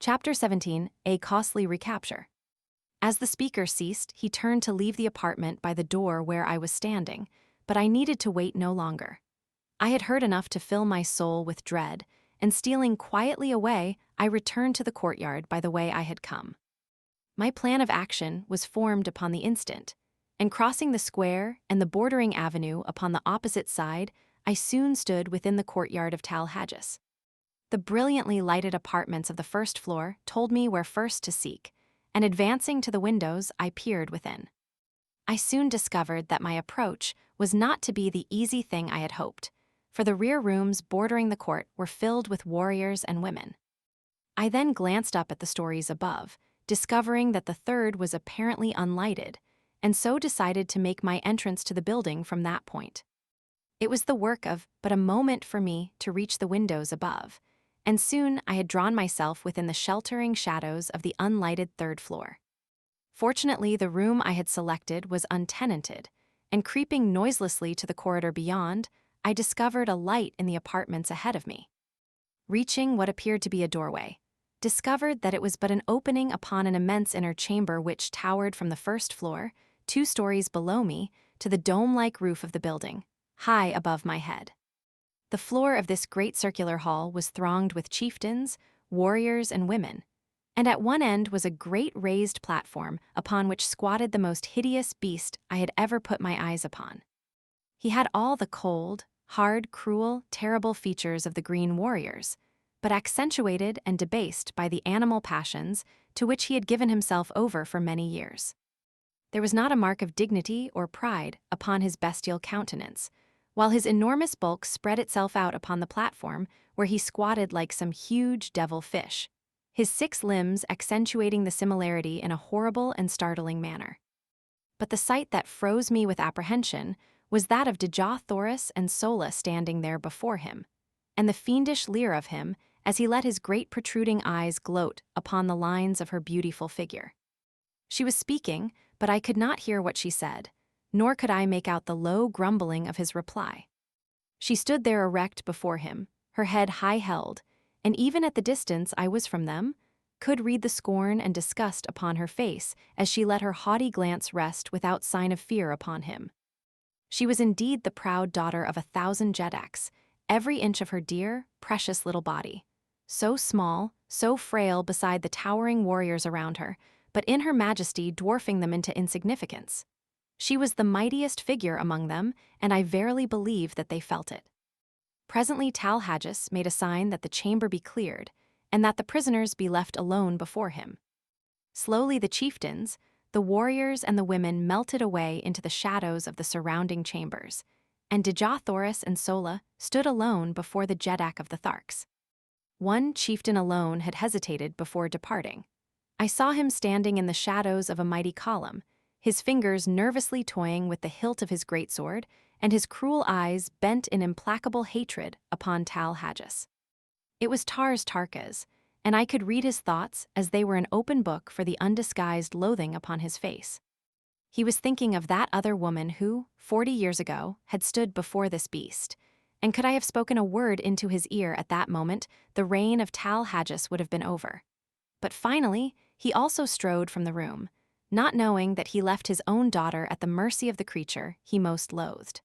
Chapter 17, A Costly Recapture. As the speaker ceased, he turned to leave the apartment by the door where I was standing, but I needed to wait no longer. I had heard enough to fill my soul with dread, and stealing quietly away, I returned to the courtyard by the way I had come. My plan of action was formed upon the instant, and crossing the square and the bordering avenue upon the opposite side, I soon stood within the courtyard of Tallahassee. The brilliantly lighted apartments of the first floor told me where first to seek, and advancing to the windows, I peered within. I soon discovered that my approach was not to be the easy thing I had hoped, for the rear rooms bordering the court were filled with warriors and women. I then glanced up at the stories above, discovering that the third was apparently unlighted, and so decided to make my entrance to the building from that point. It was the work of but a moment for me to reach the windows above, and soon I had drawn myself within the sheltering shadows of the unlighted third floor. Fortunately, the room I had selected was untenanted, and creeping noiselessly to the corridor beyond, I discovered a light in the apartments ahead of me. Reaching what appeared to be a doorway, discovered that it was but an opening upon an immense inner chamber which towered from the first floor, 2 stories below me, to the dome-like roof of the building, high above my head. The floor of this great circular hall was thronged with chieftains, warriors, and women, and at one end was a great raised platform upon which squatted the most hideous beast I had ever put my eyes upon. He had all the cold, hard, cruel, terrible features of the green warriors, but accentuated and debased by the animal passions to which he had given himself over for many years. There was not a mark of dignity or pride upon his bestial countenance, while his enormous bulk spread itself out upon the platform where he squatted like some huge devil fish, his 6 limbs accentuating the similarity in a horrible and startling manner. But the sight that froze me with apprehension was that of Dejah Thoris and Sola standing there before him, and the fiendish leer of him as he let his great protruding eyes gloat upon the lines of her beautiful figure. She was speaking, but I could not hear what she said, nor could I make out the low grumbling of his reply. She stood there erect before him, her head high held, and even at the distance I was from them, could read the scorn and disgust upon her face as she let her haughty glance rest without sign of fear upon him. She was indeed the proud daughter of 1,000 Jedaks, every inch of her dear, precious little body. So small, so frail beside the towering warriors around her, but in her majesty dwarfing them into insignificance. She was the mightiest figure among them, and I verily believe that they felt it. Presently Tallahassee made a sign that the chamber be cleared, and that the prisoners be left alone before him. Slowly the chieftains, the warriors, and the women melted away into the shadows of the surrounding chambers, and Dejah Thoris and Sola stood alone before the Jedak of the Tharks. One chieftain alone had hesitated before departing. I saw him standing in the shadows of a mighty column, his fingers nervously toying with the hilt of his greatsword, and his cruel eyes bent in implacable hatred upon Tallahassee. It was Tarkes, and I could read his thoughts as they were an open book for the undisguised loathing upon his face. He was thinking of that other woman who, 40 years ago, had stood before this beast, and could I have spoken a word into his ear at that moment, the reign of Tallahassee would have been over. But finally, he also strode from the room, not knowing that he left his own daughter at the mercy of the creature he most loathed.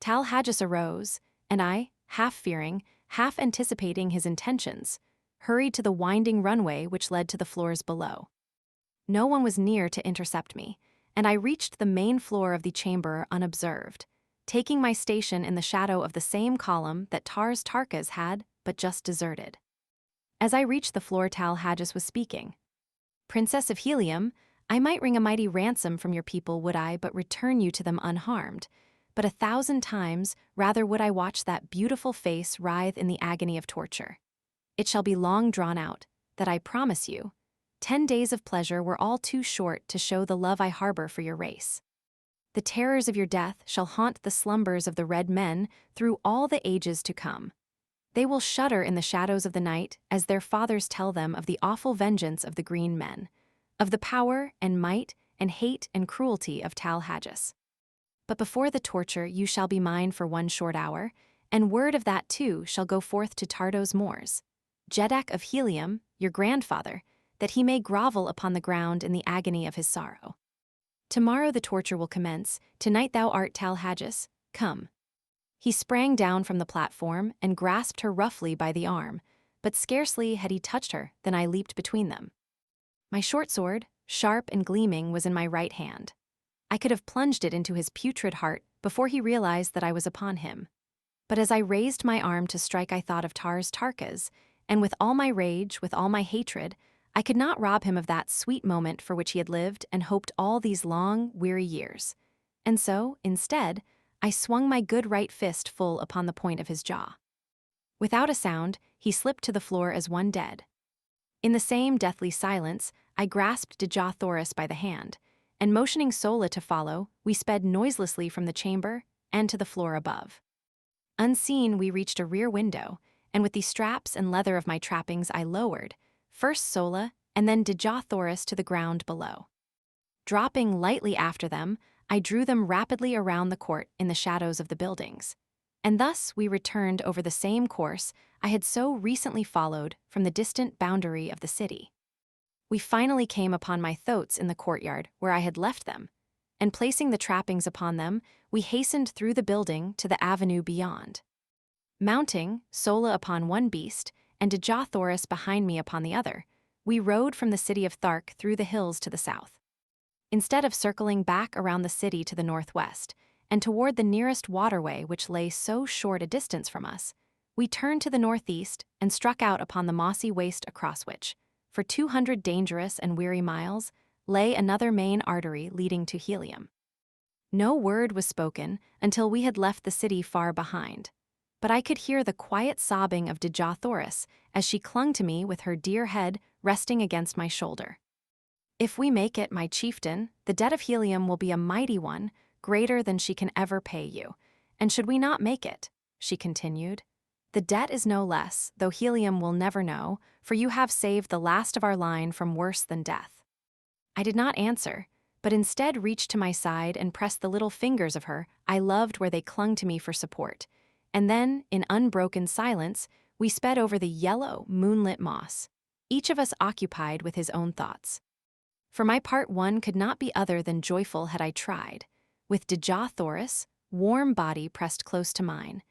Tallahassee arose, and I, half fearing, half anticipating his intentions, hurried to the winding runway which led to the floors below. No one was near to intercept me, and I reached the main floor of the chamber unobserved, taking my station in the shadow of the same column that Tarkes had but just deserted. As I reached the floor, Tallahassee was speaking. "Princess of Helium, I might wring a mighty ransom from your people would I but return you to them unharmed, but 1,000 times rather would I watch that beautiful face writhe in the agony of torture. It shall be long drawn out, that I promise you. 10 days of pleasure were all too short to show the love I harbor for your race. The terrors of your death shall haunt the slumbers of the red men through all the ages to come. They will shudder in the shadows of the night as their fathers tell them of the awful vengeance of the green men, of the power and might and hate and cruelty of Tallahassee. But before the torture you shall be mine for one short hour, and word of that too shall go forth to Tardo's moors. Jeddak of Helium, your grandfather, that he may grovel upon the ground in the agony of his sorrow. Tomorrow the torture will commence, tonight thou art Talhages, come. He sprang down from the platform and grasped her roughly by the arm, but scarcely had he touched her than I leaped between them. My short sword, sharp and gleaming, was in my right hand. I could have plunged it into his putrid heart before he realized that I was upon him. But as I raised my arm to strike, I thought of Tarkas, and with all my rage, with all my hatred, I could not rob him of that sweet moment for which he had lived and hoped all these long, weary years. And so, instead, I swung my good right fist full upon the point of his jaw. Without a sound, he slipped to the floor as one dead. In the same deathly silence, I grasped Dejah Thoris by the hand, and motioning Sola to follow, we sped noiselessly from the chamber and to the floor above. Unseen, we reached a rear window, and with the straps and leather of my trappings I lowered, first Sola and then Dejah Thoris to the ground below. Dropping lightly after them, I drew them rapidly around the court in the shadows of the buildings. And thus we returned over the same course I had so recently followed from the distant boundary of the city. We finally came upon my thoats in the courtyard where I had left them, and placing the trappings upon them, we hastened through the building to the avenue beyond. Mounting, Sola upon one beast, and Dejah Thoris behind me upon the other, we rode from the city of Thark through the hills to the south. Instead of circling back around the city to the northwest, and toward the nearest waterway which lay so short a distance from us, we turned to the northeast and struck out upon the mossy waste across which, for 200 dangerous and weary miles, lay another main artery leading to Helium. No word was spoken until we had left the city far behind, but I could hear the quiet sobbing of Dejah Thoris as she clung to me with her dear head resting against my shoulder. If we make it, my chieftain, the debt of Helium will be a mighty one, greater than she can ever pay you. And should we not make it, she continued, the debt is no less, though Helium will never know, for you have saved the last of our line from worse than death. I did not answer, but instead reached to my side and pressed the little fingers of her I loved where they clung to me for support. And then, in unbroken silence, we sped over the yellow, moonlit moss, each of us occupied with his own thoughts. For my part, one could not be other than joyful had I tried, with Dejah Thoris, warm body pressed close to mine,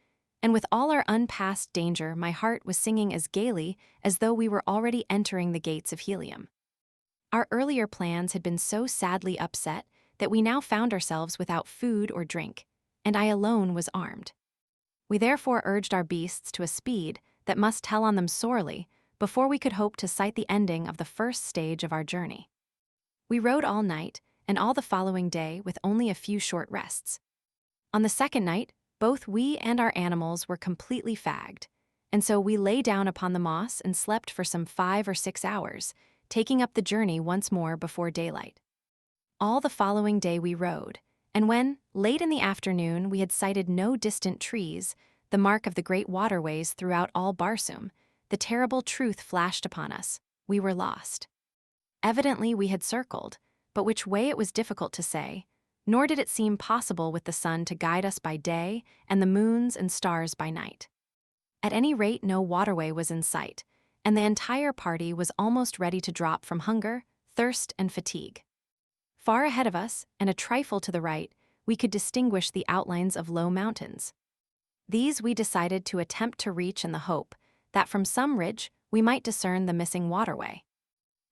and with all our unpassed danger my heart was singing as gaily as though we were already entering the gates of Helium. Our earlier plans had been so sadly upset that we now found ourselves without food or drink, and I alone was armed. We therefore urged our beasts to a speed that must tell on them sorely before we could hope to sight the ending of the first stage of our journey. We rode all night and all the following day with only a few short rests. On the second night, both we and our animals were completely fagged, and so we lay down upon the moss and slept for some 5 or 6 hours, taking up the journey once more before daylight. All the following day we rode, and when, late in the afternoon, we had sighted no distant trees, the mark of the great waterways throughout all Barsoom, the terrible truth flashed upon us: we were lost. Evidently we had circled, but which way it was difficult to say, nor did it seem possible with the sun to guide us by day and the moons and stars by night. At any rate, no waterway was in sight, and the entire party was almost ready to drop from hunger, thirst, and fatigue. Far ahead of us, and a trifle to the right, we could distinguish the outlines of low mountains. These we decided to attempt to reach in the hope that from some ridge we might discern the missing waterway.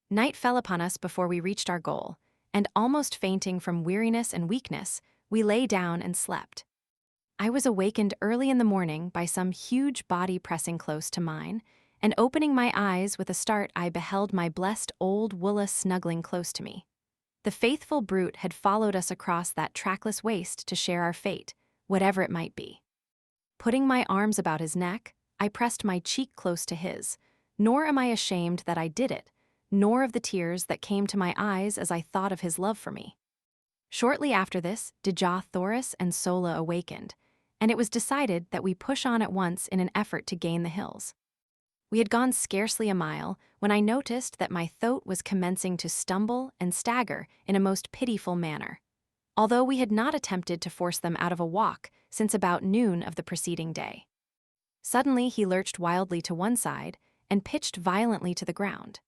Night fell upon us before we reached our goal, and almost fainting from weariness and weakness, we lay down and slept. I was awakened early in the morning by some huge body pressing close to mine, and opening my eyes with a start I beheld my blessed old Woola snuggling close to me. The faithful brute had followed us across that trackless waste to share our fate, whatever it might be. Putting my arms about his neck, I pressed my cheek close to his, nor am I ashamed that I did it, nor of the tears that came to my eyes as I thought of his love for me. Shortly after this, Dejah Thoris and Sola awakened, and it was decided that we push on at once in an effort to gain the hills. We had gone scarcely a mile when I noticed that my thoat was commencing to stumble and stagger in a most pitiful manner, although we had not attempted to force them out of a walk since about noon of the preceding day. Suddenly he lurched wildly to one side, and pitched violently to the ground.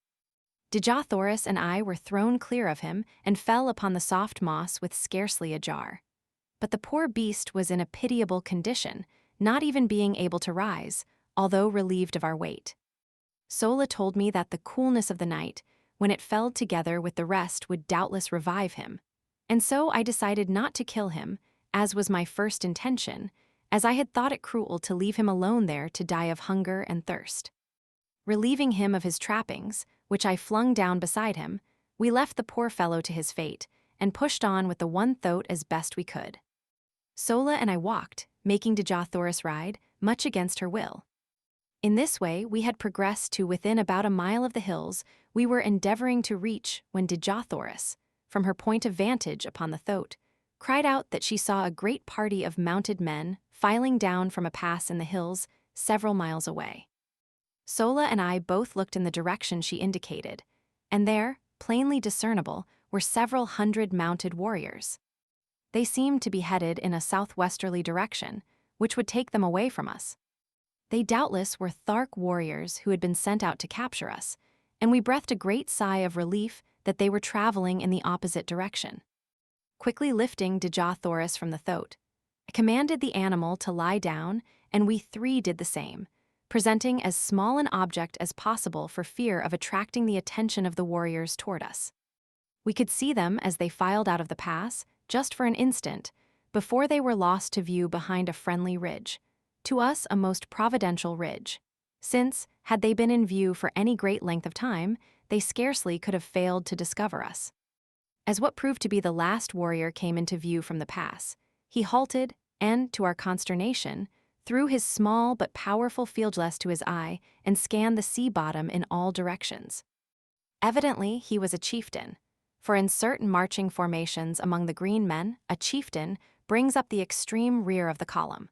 Dejah Thoris and I were thrown clear of him and fell upon the soft moss with scarcely a jar. But the poor beast was in a pitiable condition, not even being able to rise, although relieved of our weight. Sola told me that the coolness of the night, when it fell together with the rest, would doubtless revive him, and so I decided not to kill him, as was my first intention, as I had thought it cruel to leave him alone there to die of hunger and thirst. Relieving him of his trappings, which I flung down beside him, we left the poor fellow to his fate and pushed on with the one thoat as best we could. Sola and I walked, making Dejah Thoris ride, much against her will. In this way, we had progressed to within about a mile of the hills we were endeavoring to reach when Dejah Thoris, from her point of vantage upon the thoat, cried out that she saw a great party of mounted men filing down from a pass in the hills several miles away. Sola and I both looked in the direction she indicated, and there, plainly discernible, were several hundred mounted warriors. They seemed to be headed in a southwesterly direction, which would take them away from us. They doubtless were Thark warriors who had been sent out to capture us, and we breathed a great sigh of relief that they were traveling in the opposite direction. Quickly lifting Dejah Thoris from the thoat, I commanded the animal to lie down, and we three did the same, presenting as small an object as possible for fear of attracting the attention of the warriors toward us. We could see them as they filed out of the pass, just for an instant, before they were lost to view behind a friendly ridge, to us a most providential ridge, since, had they been in view for any great length of time, they scarcely could have failed to discover us. As what proved to be the last warrior came into view from the pass, he halted and, to our consternation, threw his small but powerful fieldglass to his eye and scanned the sea bottom in all directions. Evidently, he was a chieftain, for in certain marching formations among the green men, a chieftain brings up the extreme rear of the column.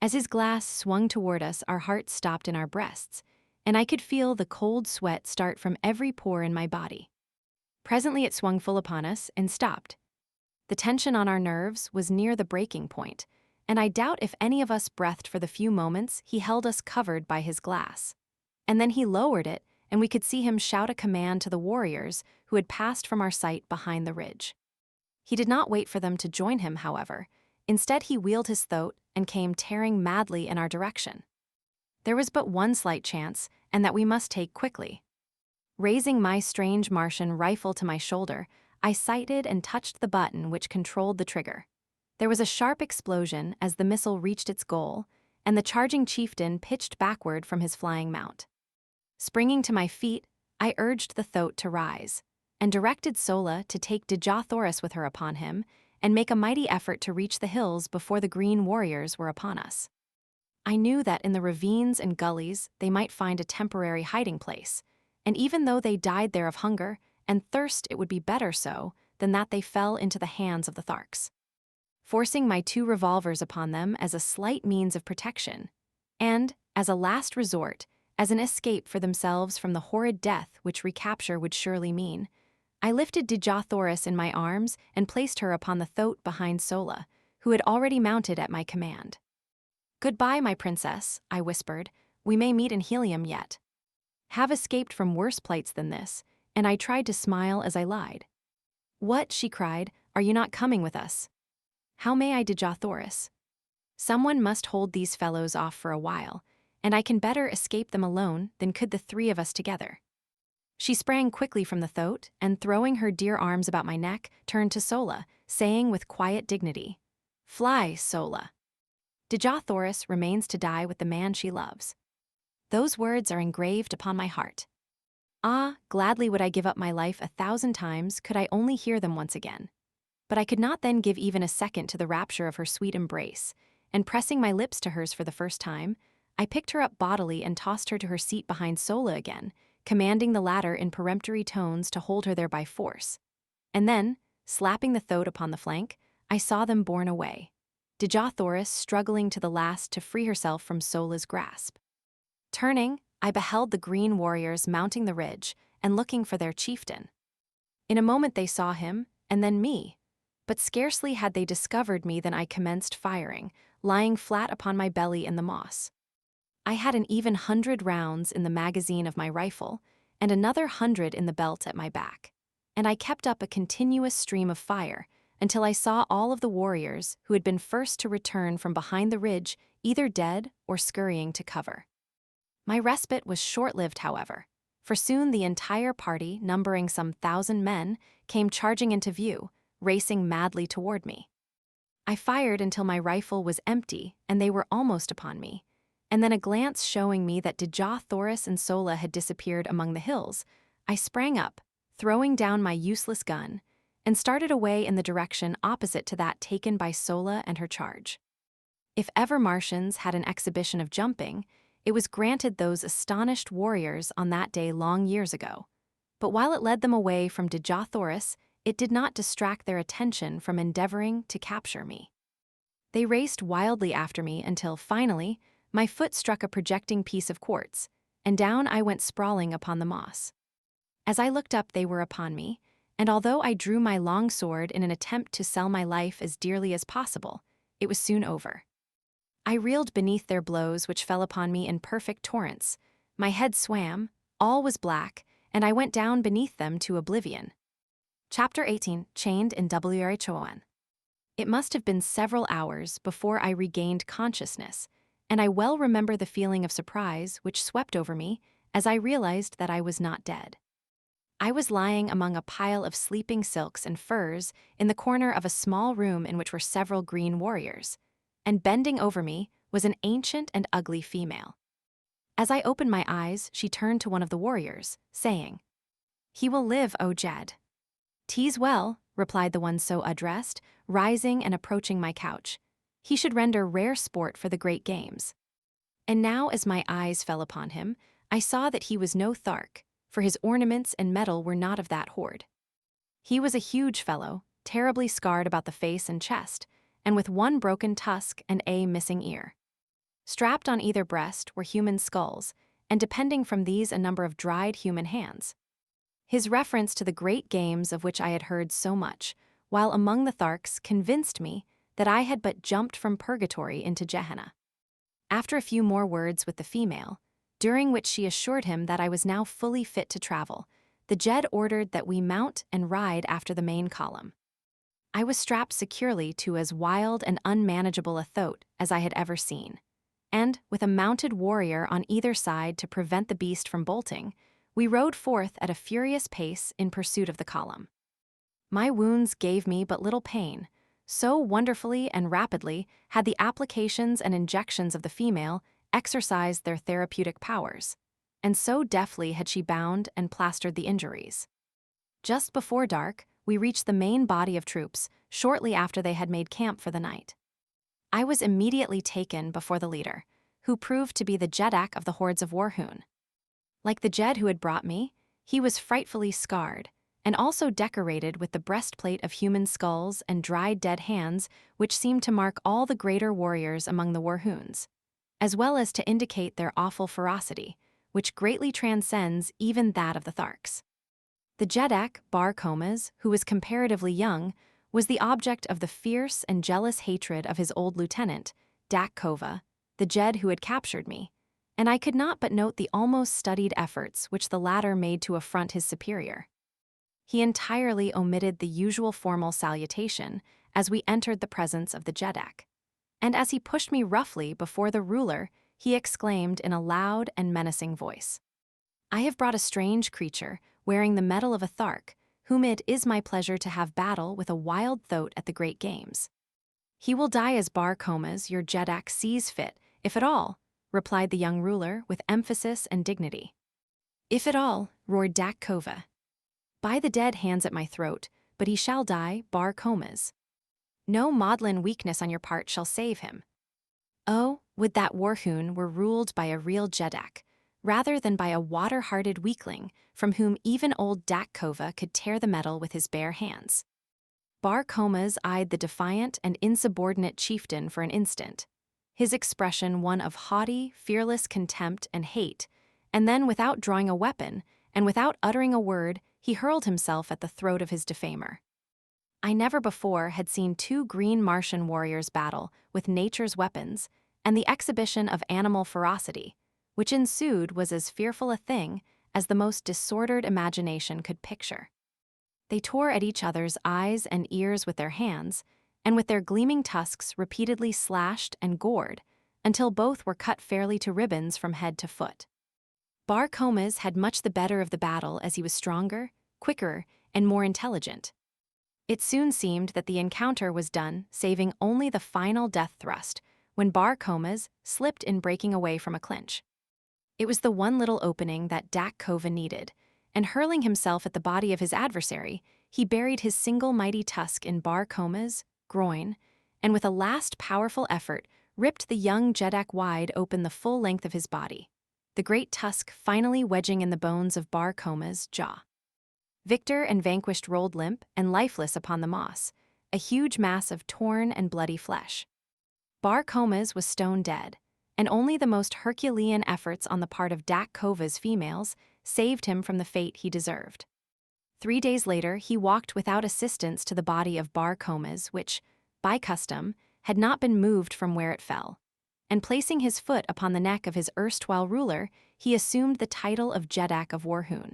As his glass swung toward us, our hearts stopped in our breasts, and I could feel the cold sweat start from every pore in my body. Presently it swung full upon us and stopped. The tension on our nerves was near the breaking point, and I doubt if any of us breathed for the few moments he held us covered by his glass. And then he lowered it, and we could see him shout a command to the warriors who had passed from our sight behind the ridge. He did not wait for them to join him, however. Instead, he wheeled his thoat and came tearing madly in our direction. There was but one slight chance, and that we must take quickly. Raising my strange Martian rifle to my shoulder, I sighted and touched the button which controlled the trigger. There was a sharp explosion as the missile reached its goal, and the charging chieftain pitched backward from his flying mount. Springing to my feet, I urged the thoat to rise, and directed Sola to take Dejah Thoris with her upon him, and make a mighty effort to reach the hills before the green warriors were upon us. I knew that in the ravines and gullies they might find a temporary hiding place, and even though they died there of hunger and thirst, it would be better so than that they fell into the hands of the Tharks. Forcing my 2 revolvers upon them as a slight means of protection, and, as a last resort, as an escape for themselves from the horrid death which recapture would surely mean, I lifted Dejah Thoris in my arms and placed her upon the thoat behind Sola, who had already mounted at my command. "Goodbye, my princess," I whispered. "We may meet in Helium yet." Have escaped from worse plights than this, and I tried to smile as I lied. "What," she cried, "are you not coming with us?" "How may I, Dejah Thoris? Someone must hold these fellows off for a while, and I can better escape them alone than could the 3 of us together." She sprang quickly from the thoat, and throwing her dear arms about my neck, turned to Sola, saying with quiet dignity, "Fly, Sola. Dejah Thoris remains to die with the man she loves." Those words are engraved upon my heart. Ah, gladly would I give up my life 1,000 times could I only hear them once again. But I could not then give even a second to the rapture of her sweet embrace, and pressing my lips to hers for the first time, I picked her up bodily and tossed her to her seat behind Sola again, commanding the latter in peremptory tones to hold her there by force. And then, slapping the thoat upon the flank, I saw them borne away, Dejah Thoris struggling to the last to free herself from Sola's grasp. Turning, I beheld the green warriors mounting the ridge and looking for their chieftain. In a moment they saw him, and then me, but scarcely had they discovered me than I commenced firing, lying flat upon my belly in the moss. I had an even 100 rounds in the magazine of my rifle and another 100 in the belt at my back, and I kept up a continuous stream of fire until I saw all of the warriors who had been first to return from behind the ridge either dead or scurrying to cover. My respite was short-lived, however, for soon the entire party, numbering some 1,000 men, came charging into view, racing madly toward me. I fired until my rifle was empty and they were almost upon me, and then a glance showing me that Dejah Thoris and Sola had disappeared among the hills, I sprang up, throwing down my useless gun, and started away in the direction opposite to that taken by Sola and her charge. If ever Martians had an exhibition of jumping, it was granted those astonished warriors on that day long years ago. But while it led them away from Dejah Thoris, it did not distract their attention from endeavoring to capture me. They raced wildly after me until, finally, my foot struck a projecting piece of quartz, and down I went sprawling upon the moss. As I looked up, they were upon me, and although I drew my long sword in an attempt to sell my life as dearly as possible, it was soon over. I reeled beneath their blows, which fell upon me in perfect torrents. My head swam, all was black, and I went down beneath them to oblivion. Chapter 18, Chained in WRHON. It must have been several hours before I regained consciousness, and I well remember the feeling of surprise which swept over me as I realized that I was not dead. I was lying among a pile of sleeping silks and furs in the corner of a small room in which were several green warriors, and bending over me was an ancient and ugly female. As I opened my eyes, she turned to one of the warriors, saying, "He will live, O Jed." "'Tis well," replied the one so addressed, rising and approaching my couch. "He should render rare sport for the great games." And now as my eyes fell upon him, I saw that he was no Thark, for his ornaments and metal were not of that horde. He was a huge fellow, terribly scarred about the face and chest, and with one broken tusk and a missing ear. Strapped on either breast were human skulls, and depending from these a number of dried human hands. His reference to the great games of which I had heard so much, while among the Tharks, convinced me that I had but jumped from purgatory into Gehenna. After a few more words with the female, during which she assured him that I was now fully fit to travel, the Jed ordered that we mount and ride after the main column. I was strapped securely to as wild and unmanageable a thoat as I had ever seen, and, with a mounted warrior on either side to prevent the beast from bolting, we rode forth at a furious pace in pursuit of the column. My wounds gave me but little pain, so wonderfully and rapidly had the applications and injections of the female exercised their therapeutic powers, and so deftly had she bound and plastered the injuries. Just before dark, we reached the main body of troops, shortly after they had made camp for the night. I was immediately taken before the leader, who proved to be the Jedak of the hordes of Warhoon. Like the Jed who had brought me, he was frightfully scarred, and also decorated with the breastplate of human skulls and dried dead hands which seemed to mark all the greater warriors among the Warhoons, as well as to indicate their awful ferocity, which greatly transcends even that of the Tharks. The Jedak, Barsoom, who was comparatively young, was the object of the fierce and jealous hatred of his old lieutenant, Dejah, the Jed who had captured me, and I could not but note the almost studied efforts which the latter made to affront his superior. He entirely omitted the usual formal salutation as we entered the presence of the Jedak, and as he pushed me roughly before the ruler, he exclaimed in a loud and menacing voice, "I have brought a strange creature, wearing the metal of a Thark, whom it is my pleasure to have battle with a wild thoat at the great games. He will die as Barsoom, your Jedak, sees fit, if at all," replied the young ruler with emphasis and dignity. "If at all," roared Dejah. "By the dead hands at my throat, but he shall die, Barsoom. No maudlin weakness on your part shall save him. Oh, would that Warhoon were ruled by a real Jedak, rather than by a water-hearted weakling from whom even old Dejah could tear the metal with his bare hands." Barsoom eyed the defiant and insubordinate chieftain for an instant, his expression one of haughty, fearless contempt and hate, and then without drawing a weapon, and without uttering a word, he hurled himself at the throat of his defamer. I never before had seen two green Martian warriors battle with nature's weapons, and the exhibition of animal ferocity which ensued was as fearful a thing as the most disordered imagination could picture. They tore at each other's eyes and ears with their hands, and with their gleaming tusks repeatedly slashed and gored, until both were cut fairly to ribbons from head to foot. Barcomas had much the better of the battle as he was stronger, quicker, and more intelligent. It soon seemed that the encounter was done, saving only the final death thrust, when Barcomas slipped in breaking away from a clinch. It was the one little opening that Dejah needed, and hurling himself at the body of his adversary, he buried his single mighty tusk in Barcomas' groin, and with a last powerful effort ripped the young Dejah wide open the full length of his body, the great tusk finally wedging in the bones of Barcomas' jaw. Victor and vanquished rolled limp and lifeless upon the moss, a huge mass of torn and bloody flesh. Barcomas was stone dead, and only the most Herculean efforts on the part of Dejah's females saved him from the fate he deserved. 3 days later, he walked without assistance to the body of Barcomas, which, by custom, had not been moved from where it fell, and placing his foot upon the neck of his erstwhile ruler, he assumed the title of Dejah of Warhoon.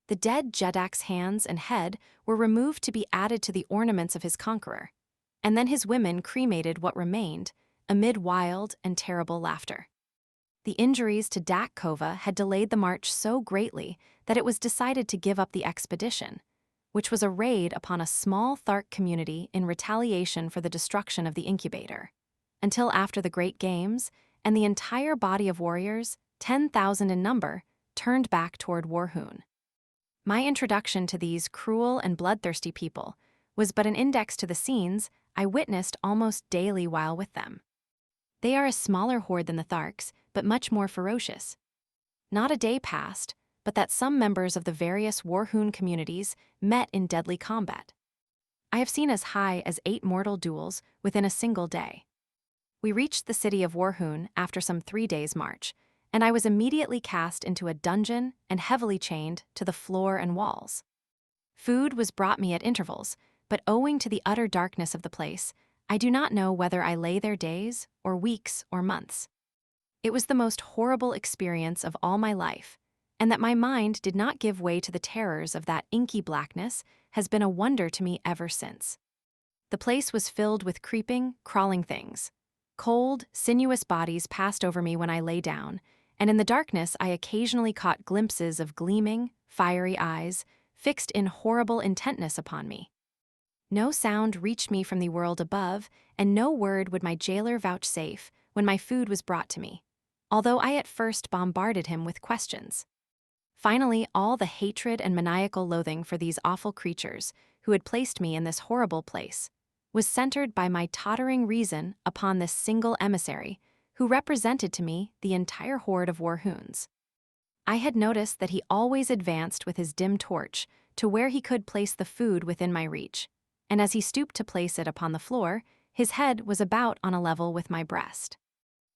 The dead Dejah's hands and head were removed to be added to the ornaments of his conqueror, and then his women cremated what remained, amid wild and terrible laughter. The injuries to Dejah had delayed the march so greatly that it was decided to give up the expedition, which was a raid upon a small Thark community in retaliation for the destruction of the incubator, until after the Great Games, and the entire body of warriors, 10,000 in number, turned back toward Warhoon. My introduction to these cruel and bloodthirsty people was but an index to the scenes I witnessed almost daily while with them. They are a smaller horde than the Tharks, but much more ferocious. Not a day passed, but that some members of the various Warhoon communities met in deadly combat. I have seen as high as 8 mortal duels within a single day. We reached the city of Warhoon after some 3 days' march, and I was immediately cast into a dungeon and heavily chained to the floor and walls. Food was brought me at intervals, but owing to the utter darkness of the place, I do not know whether I lay there days or weeks or months. It was the most horrible experience of all my life, and that my mind did not give way to the terrors of that inky blackness has been a wonder to me ever since. The place was filled with creeping, crawling things. Cold, sinuous bodies passed over me when I lay down, and in the darkness I occasionally caught glimpses of gleaming, fiery eyes, fixed in horrible intentness upon me. No sound reached me from the world above, and no word would my jailer vouchsafe when my food was brought to me, although I at first bombarded him with questions. Finally, all the hatred and maniacal loathing for these awful creatures, who had placed me in this horrible place, was centered by my tottering reason upon this single emissary, who represented to me the entire horde of Warhoons. I had noticed that he always advanced with his dim torch to where he could place the food within my reach, and as he stooped to place it upon the floor, his head was about on a level with my breast.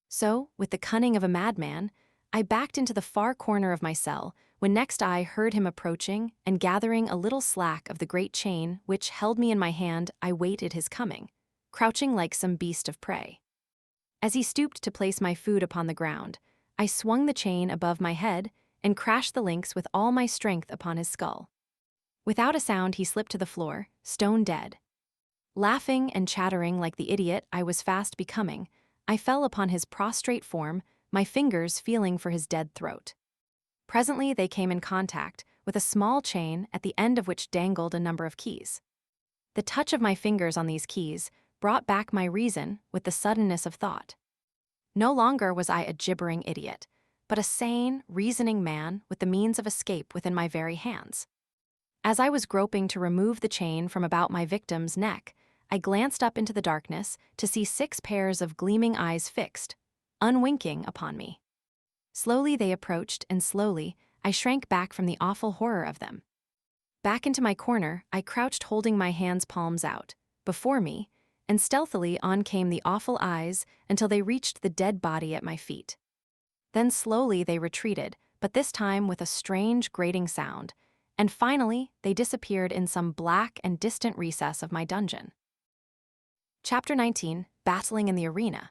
So, with the cunning of a madman, I backed into the far corner of my cell when next I heard him approaching and gathering a little slack of the great chain which held me in my hand. I waited his coming, crouching like some beast of prey. As he stooped to place my food upon the ground, I swung the chain above my head and crashed the links with all my strength upon his skull. Without a sound he slipped to the floor, stone dead. Laughing and chattering like the idiot I was fast becoming, I fell upon his prostrate form, my fingers feeling for his dead throat. Presently they came in contact with a small chain at the end of which dangled a number of keys. The touch of my fingers on these keys brought back my reason with the suddenness of thought. No longer was I a gibbering idiot, but a sane, reasoning man with the means of escape within my very hands. As I was groping to remove the chain from about my victim's neck, I glanced up into the darkness to see 6 pairs of gleaming eyes fixed, unwinking, upon me. Slowly they approached, and slowly I shrank back from the awful horror of them. Back into my corner, I crouched holding my hands palms out, before me, and stealthily on came the awful eyes until they reached the dead body at my feet. Then slowly they retreated, but this time with a strange grating sound, and finally they disappeared in some black and distant recess of my dungeon. Chapter 19, Battling in the Arena.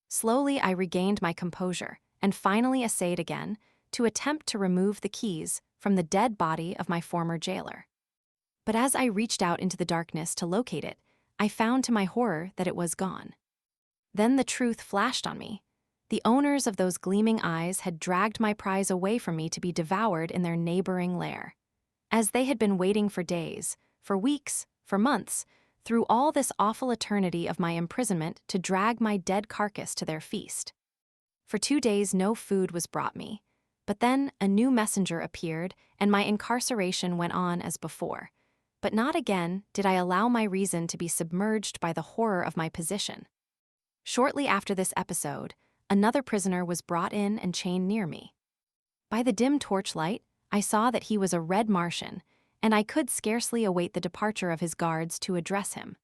Slowly I regained my composure, and finally essayed again to attempt to remove the keys from the dead body of my former jailer. But as I reached out into the darkness to locate it, I found to my horror that it was gone. Then the truth flashed on me. The owners of those gleaming eyes had dragged my prize away from me to be devoured in their neighboring lair. As they had been waiting for days, for weeks, for months, through all this awful eternity of my imprisonment to drag my dead carcass to their feast. For 2 days no food was brought me, but then a new messenger appeared and my incarceration went on as before. But not again did I allow my reason to be submerged by the horror of my position. Shortly after this episode, another prisoner was brought in and chained near me. By the dim torchlight, I saw that he was a red Martian, and I could scarcely await the departure of his guards to address him.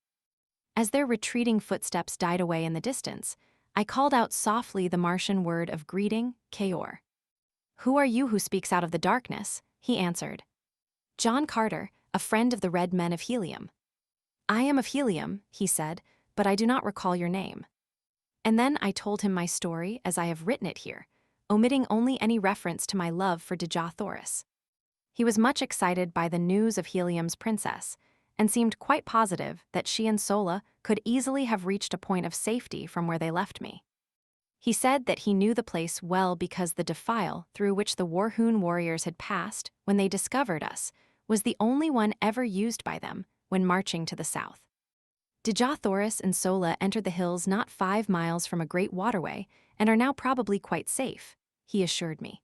As their retreating footsteps died away in the distance, I called out softly the Martian word of greeting, Kaor. "Who are you who speaks out of the darkness?" he answered. "John Carter, a friend of the Red Men of Helium." "I am of Helium," he said, "but I do not recall your name." And then I told him my story as I have written it here, omitting only any reference to my love for Dejah Thoris. He was much excited by the news of Helium's princess, and seemed quite positive that she and Sola could easily have reached a point of safety from where they left me. He said that he knew the place well because the defile through which the Warhoon warriors had passed when they discovered us was the only one ever used by them when marching to the south. Dejah Thoris and Sola entered the hills not 5 miles from a great waterway and are now probably quite safe, he assured me.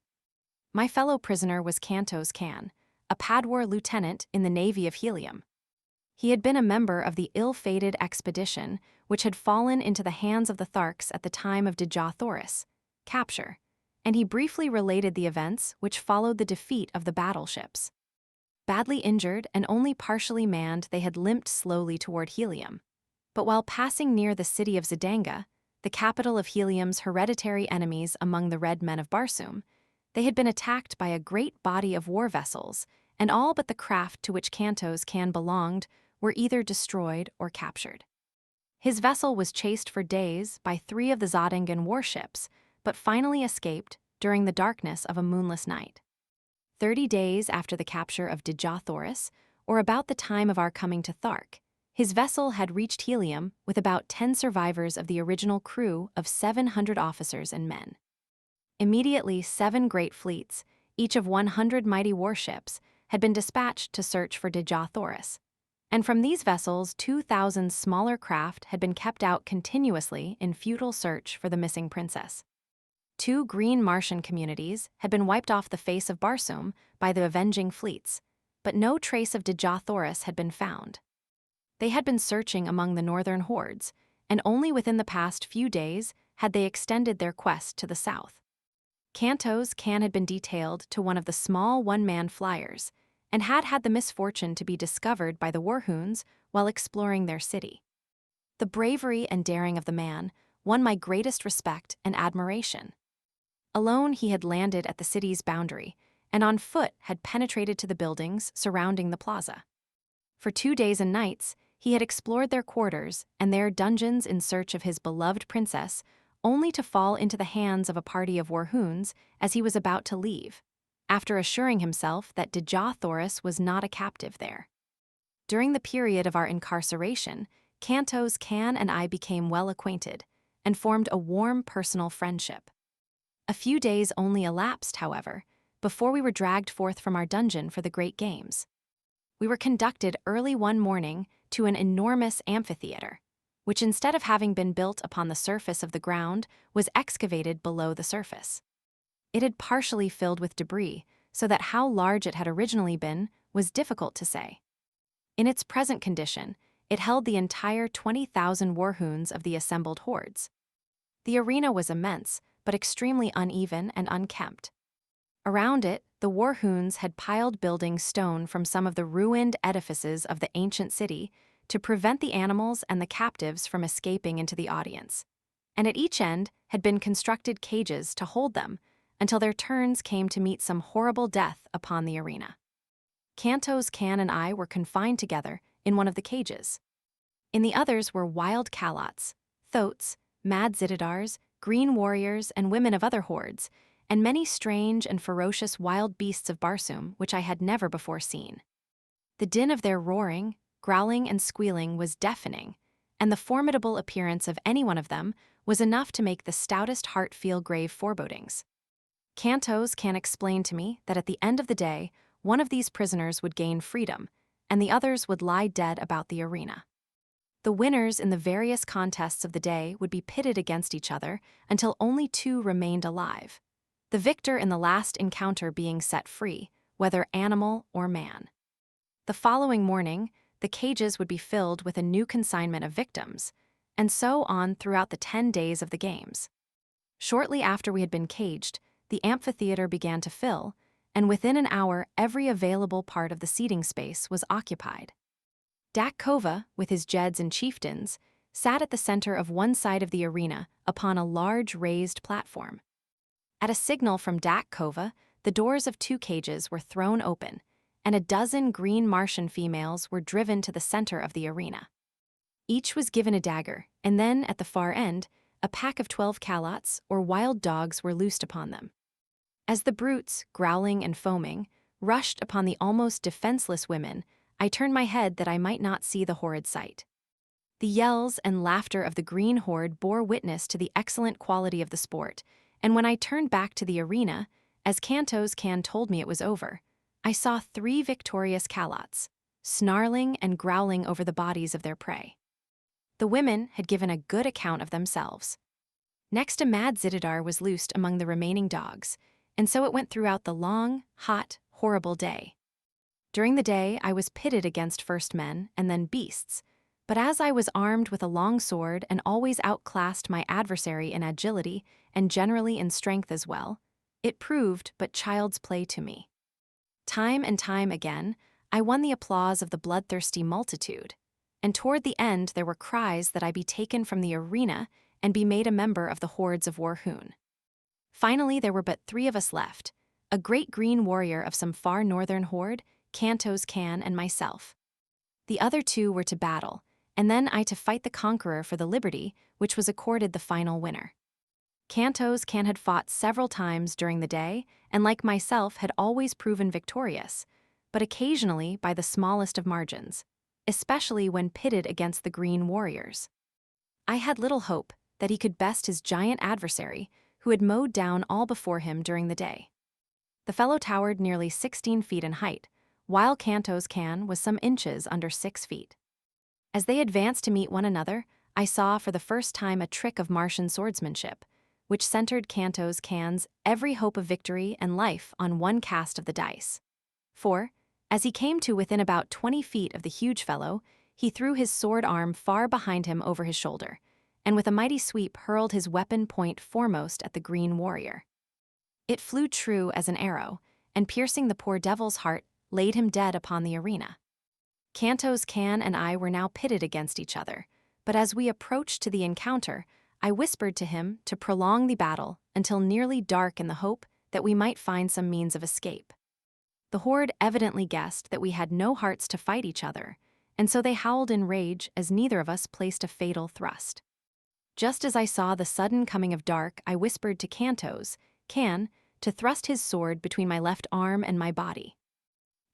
My fellow prisoner was Kantos Kan, a Padwar lieutenant in the Navy of Helium. He had been a member of the ill-fated expedition which had fallen into the hands of the Tharks at the time of Dejah Thoris' capture, and he briefly related the events which followed the defeat of the battleships. Badly injured and only partially manned, they had limped slowly toward Helium. But while passing near the city of Zidanga, the capital of Helium's hereditary enemies among the Red Men of Barsoom, they had been attacked by a great body of war vessels, and all but the craft to which Kantos Kan belonged were either destroyed or captured. His vessel was chased for days by 3 of the Zodangan warships, but finally escaped during the darkness of a moonless night. 30 days after the capture of Dejah Thoris, or about the time of our coming to Thark, his vessel had reached Helium with about 10 survivors of the original crew of 700 officers and men. Immediately 7 great fleets, each of 100 mighty warships, had been dispatched to search for Dejah Thoris, and from these vessels 2,000 smaller craft had been kept out continuously in futile search for the missing princess. 2 green Martian communities had been wiped off the face of Barsoom by the avenging fleets, but no trace of Dejah Thoris had been found. They had been searching among the northern hordes, and only within the past few days had they extended their quest to the south. Kantos Kan had been detailed to one of the small one-man flyers, and had had the misfortune to be discovered by the Warhoons while exploring their city. The bravery and daring of the man won my greatest respect and admiration. Alone he had landed at the city's boundary, and on foot had penetrated to the buildings surrounding the plaza. For 2 days and nights, he had explored their quarters and their dungeons in search of his beloved princess, only to fall into the hands of a party of Warhoons as he was about to leave, after assuring himself that Dejah Thoris was not a captive there. During the period of our incarceration, Kantos Kan and I became well acquainted and formed a warm personal friendship. A few days only elapsed, however, before we were dragged forth from our dungeon for the Great Games. We were conducted early one morning to an enormous amphitheater, which instead of having been built upon the surface of the ground, was excavated below the surface. It had partially filled with debris, so that how large it had originally been was difficult to say. In its present condition, it held the entire 20,000 Warhoons of the assembled hordes. The arena was immense, but extremely uneven and unkempt. Around it, the Warhoons had piled building stone from some of the ruined edifices of the ancient city to prevent the animals and the captives from escaping into the audience, and at each end had been constructed cages to hold them until their turns came to meet some horrible death upon the arena. Kantos Kan and I were confined together in one of the cages. In the others were wild calots, thoats, mad zitidars, green warriors and women of other hordes, and many strange and ferocious wild beasts of Barsoom which I had never before seen. The din of their roaring, growling, and squealing was deafening, and the formidable appearance of any one of them was enough to make the stoutest heart feel grave forebodings. Cantos can explain to me that at the end of the day, one of these prisoners would gain freedom, and the others would lie dead about the arena. The winners in the various contests of the day would be pitted against each other until only two remained alive, the victor in the last encounter being set free, whether animal or man. The following morning, the cages would be filled with a new consignment of victims, and so on throughout the 10 days of the games. Shortly after we had been caged, the amphitheater began to fill, and within an hour every available part of the seating space was occupied. Dak Kova, with his jeds and chieftains, sat at the center of one side of the arena upon a large raised platform. At a signal from Dak Kova, the doors of 2 cages were thrown open, and a dozen green Martian females were driven to the center of the arena. Each was given a dagger, and then, at the far end, a pack of 12 calots, or wild dogs, were loosed upon them. As the brutes, growling and foaming, rushed upon the almost defenseless women, I turned my head that I might not see the horrid sight. The yells and laughter of the green horde bore witness to the excellent quality of the sport, and when I turned back to the arena, as Cantos Can told me it was over, I saw 3 victorious calots, snarling and growling over the bodies of their prey. The women had given a good account of themselves. Next, a mad Zitidar was loosed among the remaining dogs, and so it went throughout the long, hot, horrible day. During the day, I was pitted against first men and then beasts, but as I was armed with a long sword and always outclassed my adversary in agility and generally in strength as well, it proved but child's play to me. Time and time again, I won the applause of the bloodthirsty multitude, and toward the end there were cries that I be taken from the arena and be made a member of the hordes of Warhoon. Finally, there were but 3 of us left, a great green warrior of some far northern horde, Cantos Can, and myself. The other 2 were to battle, and then I to fight the conqueror for the liberty which was accorded the final winner. Cantos Can had fought several times during the day, and like myself had always proven victorious, but occasionally by the smallest of margins, especially when pitted against the green warriors. I had little hope that he could best his giant adversary, who had mowed down all before him during the day. The fellow towered nearly 16 feet in height, while Cantos Can was some inches under 6 feet. As they advanced to meet one another, I saw for the first time a trick of Martian swordsmanship, which centered Cantos Can's every hope of victory and life on one cast of the dice. For, as he came to within about 20 feet of the huge fellow, he threw his sword arm far behind him over his shoulder, and with a mighty sweep hurled his weapon point foremost at the green warrior. It flew true as an arrow, and piercing the poor devil's heart, laid him dead upon the arena. Cantos Can and I were now pitted against each other, but as we approached to the encounter, I whispered to him to prolong the battle until nearly dark in the hope that we might find some means of escape. The horde evidently guessed that we had no hearts to fight each other, and so they howled in rage as neither of us placed a fatal thrust. Just as I saw the sudden coming of dark, I whispered to Cantos Can to thrust his sword between my left arm and my body.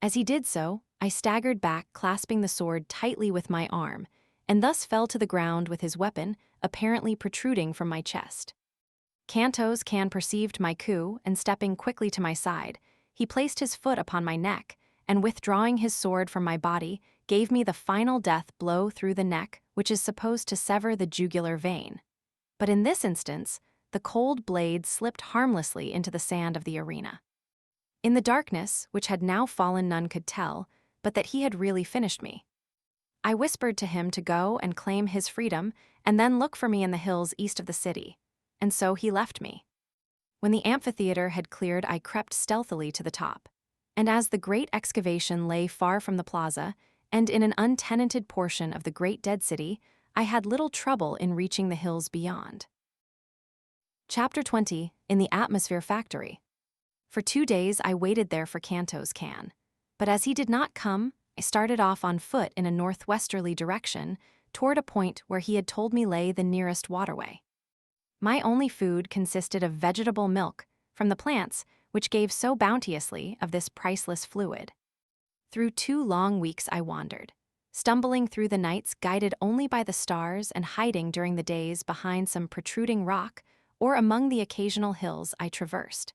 As he did so, I staggered back, clasping the sword tightly with my arm, and thus fell to the ground with his weapon apparently protruding from my chest. Cantos Can perceived my coup, and stepping quickly to my side, he placed his foot upon my neck, and withdrawing his sword from my body, gave me the final death blow through the neck, which is supposed to sever the jugular vein. But in this instance, the cold blade slipped harmlessly into the sand of the arena. In the darkness, which had now fallen, none could tell, but that he had really finished me. I whispered to him to go and claim his freedom, and then look for me in the hills east of the city, and so he left me. When the amphitheater had cleared, I crept stealthily to the top, and as the great excavation lay far from the plaza, and in an untenanted portion of the great dead city, I had little trouble in reaching the hills beyond. Chapter 20, in the Atmosphere Factory. For 2 days I waited there for Cantos Can, but as he did not come, I started off on foot in a northwesterly direction toward a point where he had told me lay the nearest waterway. My only food consisted of vegetable milk from the plants, which gave so bounteously of this priceless fluid. Through 2 long weeks I wandered, stumbling through the nights guided only by the stars and hiding during the days behind some protruding rock or among the occasional hills I traversed.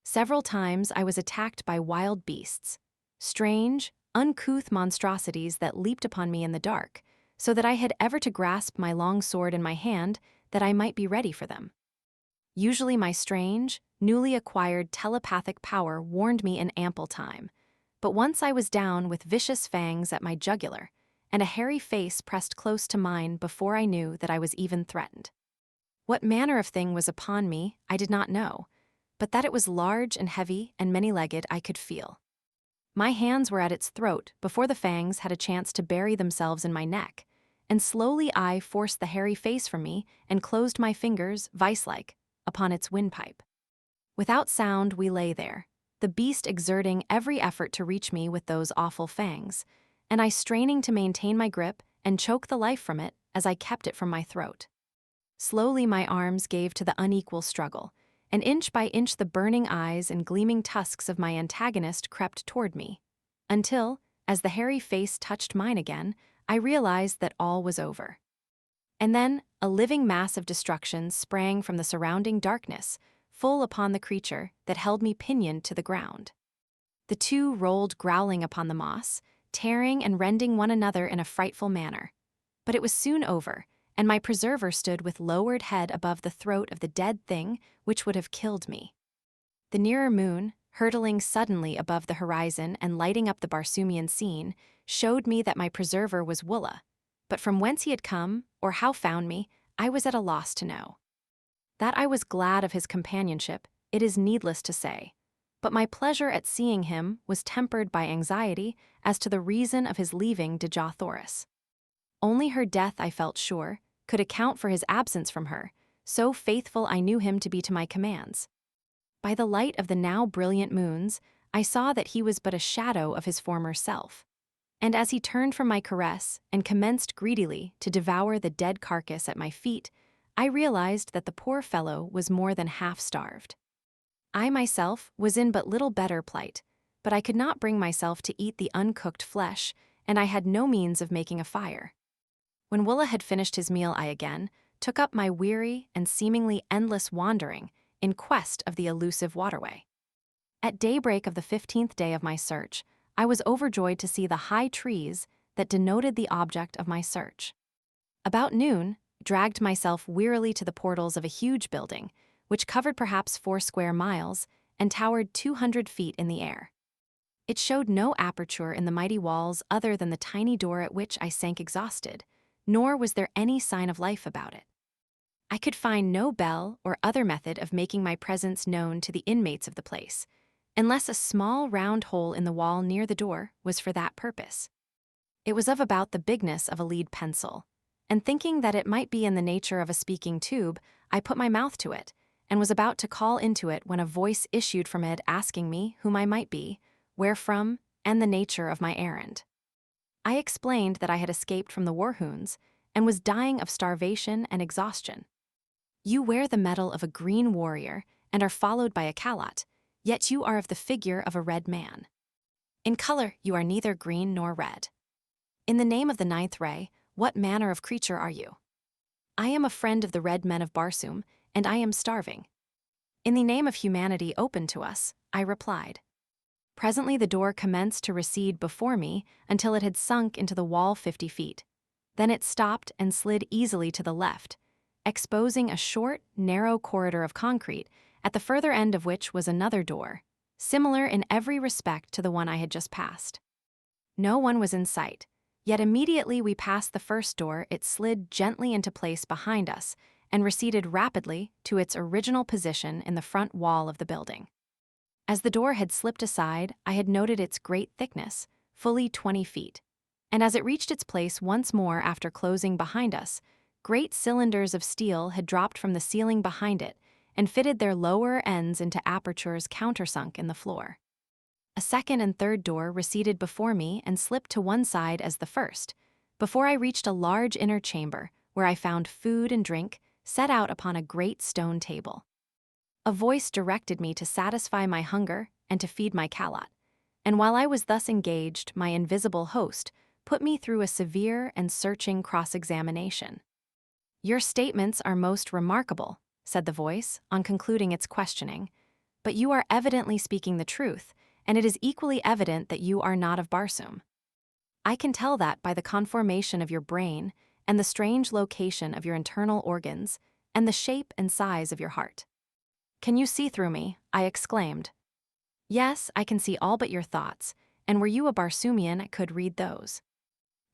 Several times I was attacked by wild beasts, strange, uncouth monstrosities that leaped upon me in the dark, so that I had ever to grasp my long sword in my hand that I might be ready for them. Usually my strange, newly acquired telepathic power warned me in ample time, but once I was down with vicious fangs at my jugular, and a hairy face pressed close to mine before I knew that I was even threatened. What manner of thing was upon me, I did not know, but that it was large and heavy and many-legged I could feel. My hands were at its throat before the fangs had a chance to bury themselves in my neck, and slowly I forced the hairy face from me and closed my fingers, vice-like, upon its windpipe. Without sound we lay there, the beast exerting every effort to reach me with those awful fangs, and I straining to maintain my grip and choke the life from it as I kept it from my throat. Slowly my arms gave to the unequal struggle, and inch by inch the burning eyes and gleaming tusks of my antagonist crept toward me, until, as the hairy face touched mine again, I realized that all was over. And then, a living mass of destruction sprang from the surrounding darkness, full upon the creature that held me pinioned to the ground. The two rolled growling upon the moss, tearing and rending one another in a frightful manner. But it was soon over, and my preserver stood with lowered head above the throat of the dead thing which would have killed me. The nearer moon, hurtling suddenly above the horizon and lighting up the Barsoomian scene, showed me that my preserver was Woola, but from whence he had come, or how found me, I was at a loss to know. That I was glad of his companionship, it is needless to say, but my pleasure at seeing him was tempered by anxiety as to the reason of his leaving Dejah Thoris. Only her death, I felt sure, could account for his absence from her, so faithful I knew him to be to my commands. By the light of the now brilliant moons, I saw that he was but a shadow of his former self. And as he turned from my caress and commenced greedily to devour the dead carcass at my feet, I realized that the poor fellow was more than half starved. I myself was in but little better plight, but I could not bring myself to eat the uncooked flesh, and I had no means of making a fire. When Woola had finished his meal, I again took up my weary and seemingly endless wandering in quest of the elusive waterway. At daybreak of the 15th day of my search, I was overjoyed to see the high trees that denoted the object of my search. About noon, dragged myself wearily to the portals of a huge building, which covered perhaps 4 square miles and towered 200 feet in the air. It showed no aperture in the mighty walls other than the tiny door at which I sank exhausted, nor was there any sign of life about it. I could find no bell or other method of making my presence known to the inmates of the place, unless a small round hole in the wall near the door was for that purpose. It was of about the bigness of a lead pencil, and thinking that it might be in the nature of a speaking tube, I put my mouth to it, and was about to call into it when a voice issued from it asking me whom I might be, where from, and the nature of my errand. I explained that I had escaped from the Warhoons, and was dying of starvation and exhaustion. You wear the metal of a green warrior, and are followed by a callot, yet you are of the figure of a red man. In color you are neither green nor red. In the name of the 9th ray, what manner of creature are you? I am a friend of the red men of Barsoom, and I am starving. In the name of humanity open to us, I replied. Presently the door commenced to recede before me until it had sunk into the wall 50 feet. Then it stopped and slid easily to the left, exposing a short, narrow corridor of concrete, at the further end of which was another door, similar in every respect to the one I had just passed. No one was in sight, yet immediately we passed the first door it slid gently into place behind us and receded rapidly to its original position in the front wall of the building. As the door had slipped aside, I had noted its great thickness, fully 20 feet, and as it reached its place once more after closing behind us, great cylinders of steel had dropped from the ceiling behind it and fitted their lower ends into apertures countersunk in the floor. A second and third door receded before me and slipped to one side as the first, before I reached a large inner chamber where I found food and drink, set out upon a great stone table. A voice directed me to satisfy my hunger and to feed my callot, and while I was thus engaged, my invisible host put me through a severe and searching cross-examination. "Your statements are most remarkable," said the voice, on concluding its questioning, "but you are evidently speaking the truth, and it is equally evident that you are not of Barsoom. I can tell that by the conformation of your brain and the strange location of your internal organs and the shape and size of your heart." "Can you see through me?" I exclaimed. "Yes, I can see all but your thoughts, and were you a Barsoomian, I could read those."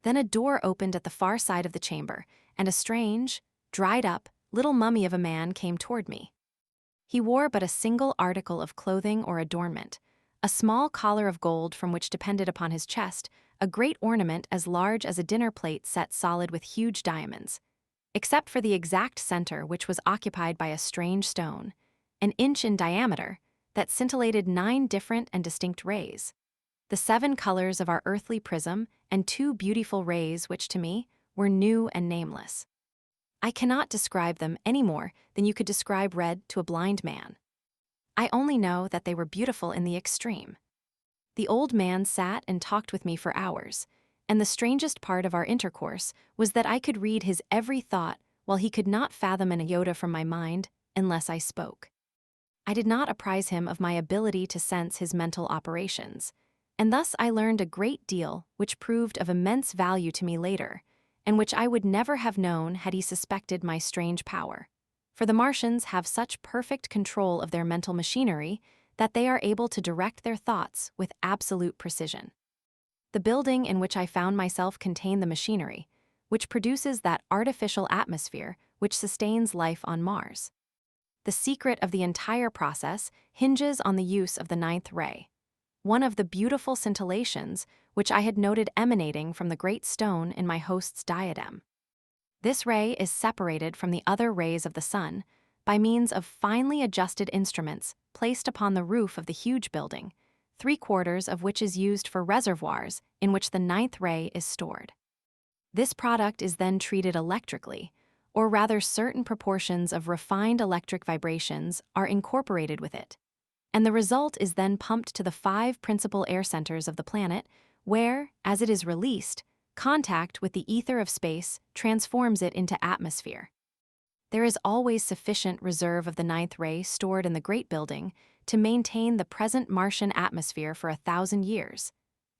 Then a door opened at the far side of the chamber, and a strange, dried-up, little mummy of a man came toward me. He wore but a single article of clothing or adornment, a small collar of gold from which depended upon his chest a great ornament as large as a dinner plate set solid with huge diamonds, except for the exact center, which was occupied by a strange stone, an inch in diameter, that scintillated 9 different and distinct rays, the 7 colors of our earthly prism, and 2 beautiful rays which, to me, were new and nameless. I cannot describe them any more than you could describe red to a blind man. I only know that they were beautiful in the extreme. The old man sat and talked with me for hours, and the strangest part of our intercourse was that I could read his every thought while he could not fathom an iota from my mind unless I spoke. I did not apprise him of my ability to sense his mental operations, and thus I learned a great deal which proved of immense value to me later, and which I would never have known had he suspected my strange power. For the Martians have such perfect control of their mental machinery that they are able to direct their thoughts with absolute precision. The building in which I found myself contained the machinery, which produces that artificial atmosphere which sustains life on Mars. The secret of the entire process hinges on the use of the 9th ray, one of the beautiful scintillations which I had noted emanating from the great stone in my host's diadem. This ray is separated from the other rays of the sun by means of finely adjusted instruments placed upon the roof of the huge building, 3/4 of which is used for reservoirs in which the 9th ray is stored. This product is then treated electrically, or rather certain proportions of refined electric vibrations are incorporated with it, and the result is then pumped to the 5 principal air centers of the planet, where, as it is released, contact with the ether of space transforms it into atmosphere. There is always sufficient reserve of the 9th ray stored in the great building to maintain the present Martian atmosphere for 1,000 years,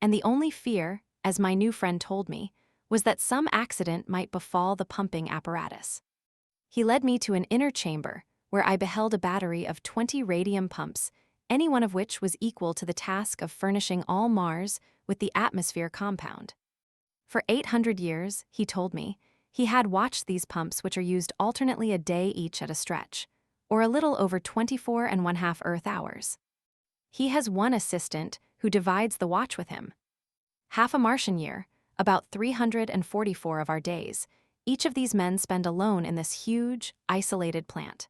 and the only fear, as my new friend told me, was that some accident might befall the pumping apparatus. He led me to an inner chamber, where I beheld a battery of 20 radium pumps, any one of which was equal to the task of furnishing all Mars with the atmosphere compound. For 800 years, he told me, he had watched these pumps, which are used alternately a day each at a stretch, or a little over 24½ Earth hours. He has one assistant who divides the watch with him. Half a Martian year, about 344 of our days, each of these men spend alone in this huge, isolated plant.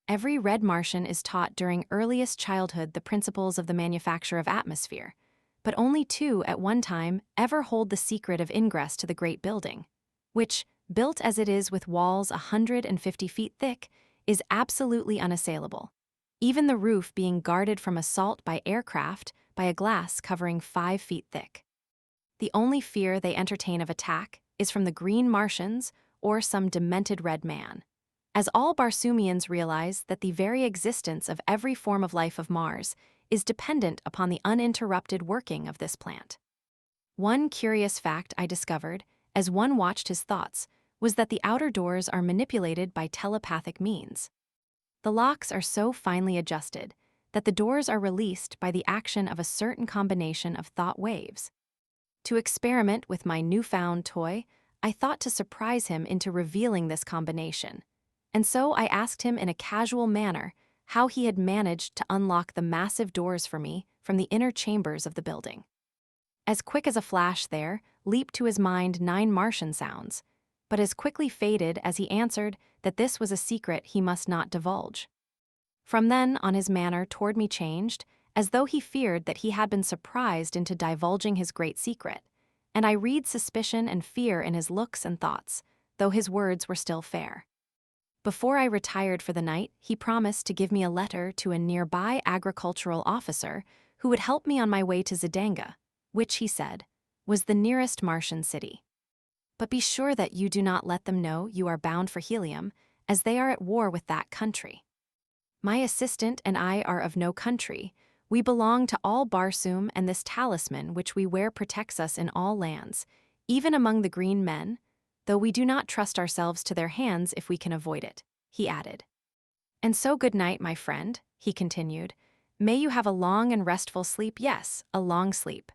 Every red Martian is taught during earliest childhood the principles of the manufacture of atmosphere, but only 2 at one time ever hold the secret of ingress to the great building, which, built as it is with walls 150 feet thick, is absolutely unassailable, even the roof being guarded from assault by aircraft by a glass covering 5 feet thick. The only fear they entertain of attack is from the green Martians or some demented red man, as all Barsoomians realize that the very existence of every form of life of Mars is dependent upon the uninterrupted working of this plant. One curious fact I discovered, as one watched his thoughts, was that the outer doors are manipulated by telepathic means. The locks are so finely adjusted that the doors are released by the action of a certain combination of thought waves. To experiment with my newfound toy, I thought to surprise him into revealing this combination, and so I asked him in a casual manner how he had managed to unlock the massive doors for me from the inner chambers of the building. As quick as a flash there leaped to his mind 9 Martian sounds, but as quickly faded as he answered that this was a secret he must not divulge. From then on his manner toward me changed, as though he feared that he had been surprised into divulging his great secret, and I read suspicion and fear in his looks and thoughts, though his words were still fair. Before I retired for the night, he promised to give me a letter to a nearby agricultural officer who would help me on my way to Zidanga, which, he said, was the nearest Martian city. But be sure that you do not let them know you are bound for Helium, as they are at war with that country. My assistant and I are of no country. We belong to all Barsoom, and this talisman which we wear protects us in all lands, even among the green men, though we do not trust ourselves to their hands if we can avoid it, he added. And so good night, my friend, he continued. May you have a long and restful sleep, yes, a long sleep.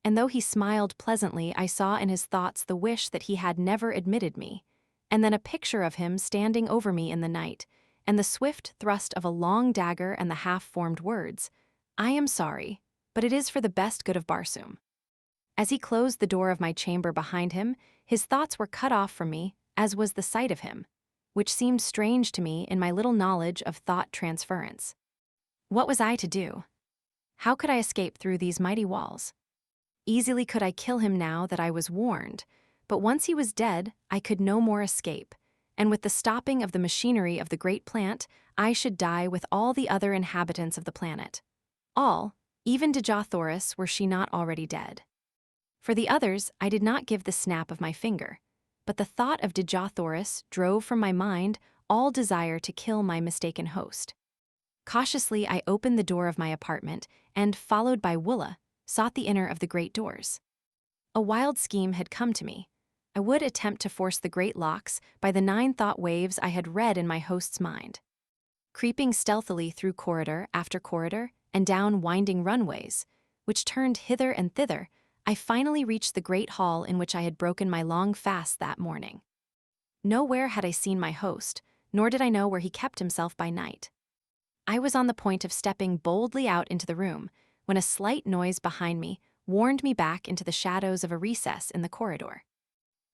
And though he smiled pleasantly, I saw in his thoughts the wish that he had never admitted me, and then a picture of him standing over me in the night, and the swift thrust of a long dagger and the half-formed words, I am sorry, but it is for the best good of Barsoom. As he closed the door of my chamber behind him, his thoughts were cut off from me, as was the sight of him, which seemed strange to me in my little knowledge of thought transference. What was I to do? How could I escape through these mighty walls? Easily could I kill him now that I was warned, but once he was dead, I could no more escape, and with the stopping of the machinery of the great plant, I should die with all the other inhabitants of the planet. All, even Dejah Thoris, were she not already dead. For the others, I did not give the snap of my finger, but the thought of Dejah Thoris drove from my mind all desire to kill my mistaken host. Cautiously, I opened the door of my apartment and, followed by Woola, sought the inner of the great doors. A wild scheme had come to me. I would attempt to force the great locks by the 9 thought waves I had read in my host's mind. Creeping stealthily through corridor after corridor and down winding runways, which turned hither and thither, I finally reached the great hall in which I had broken my long fast that morning. Nowhere had I seen my host, nor did I know where he kept himself by night. I was on the point of stepping boldly out into the room when a slight noise behind me warned me back into the shadows of a recess in the corridor.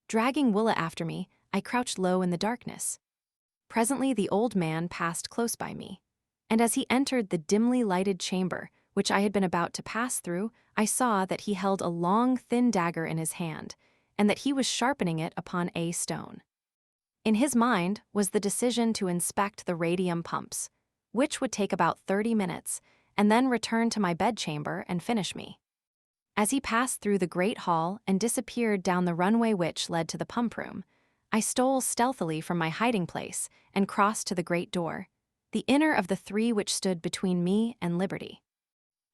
Dragging Woola after me, I crouched low in the darkness. Presently the old man passed close by me, and as he entered the dimly lighted chamber which I had been about to pass through, I saw that he held a long, thin dagger in his hand, and that he was sharpening it upon a stone. In his mind was the decision to inspect the radium pumps, which would take about 30 minutes, and then return to my bedchamber and finish me. As he passed through the great hall and disappeared down the runway which led to the pump room, I stole stealthily from my hiding place and crossed to the great door, the inner of the 3 which stood between me and liberty.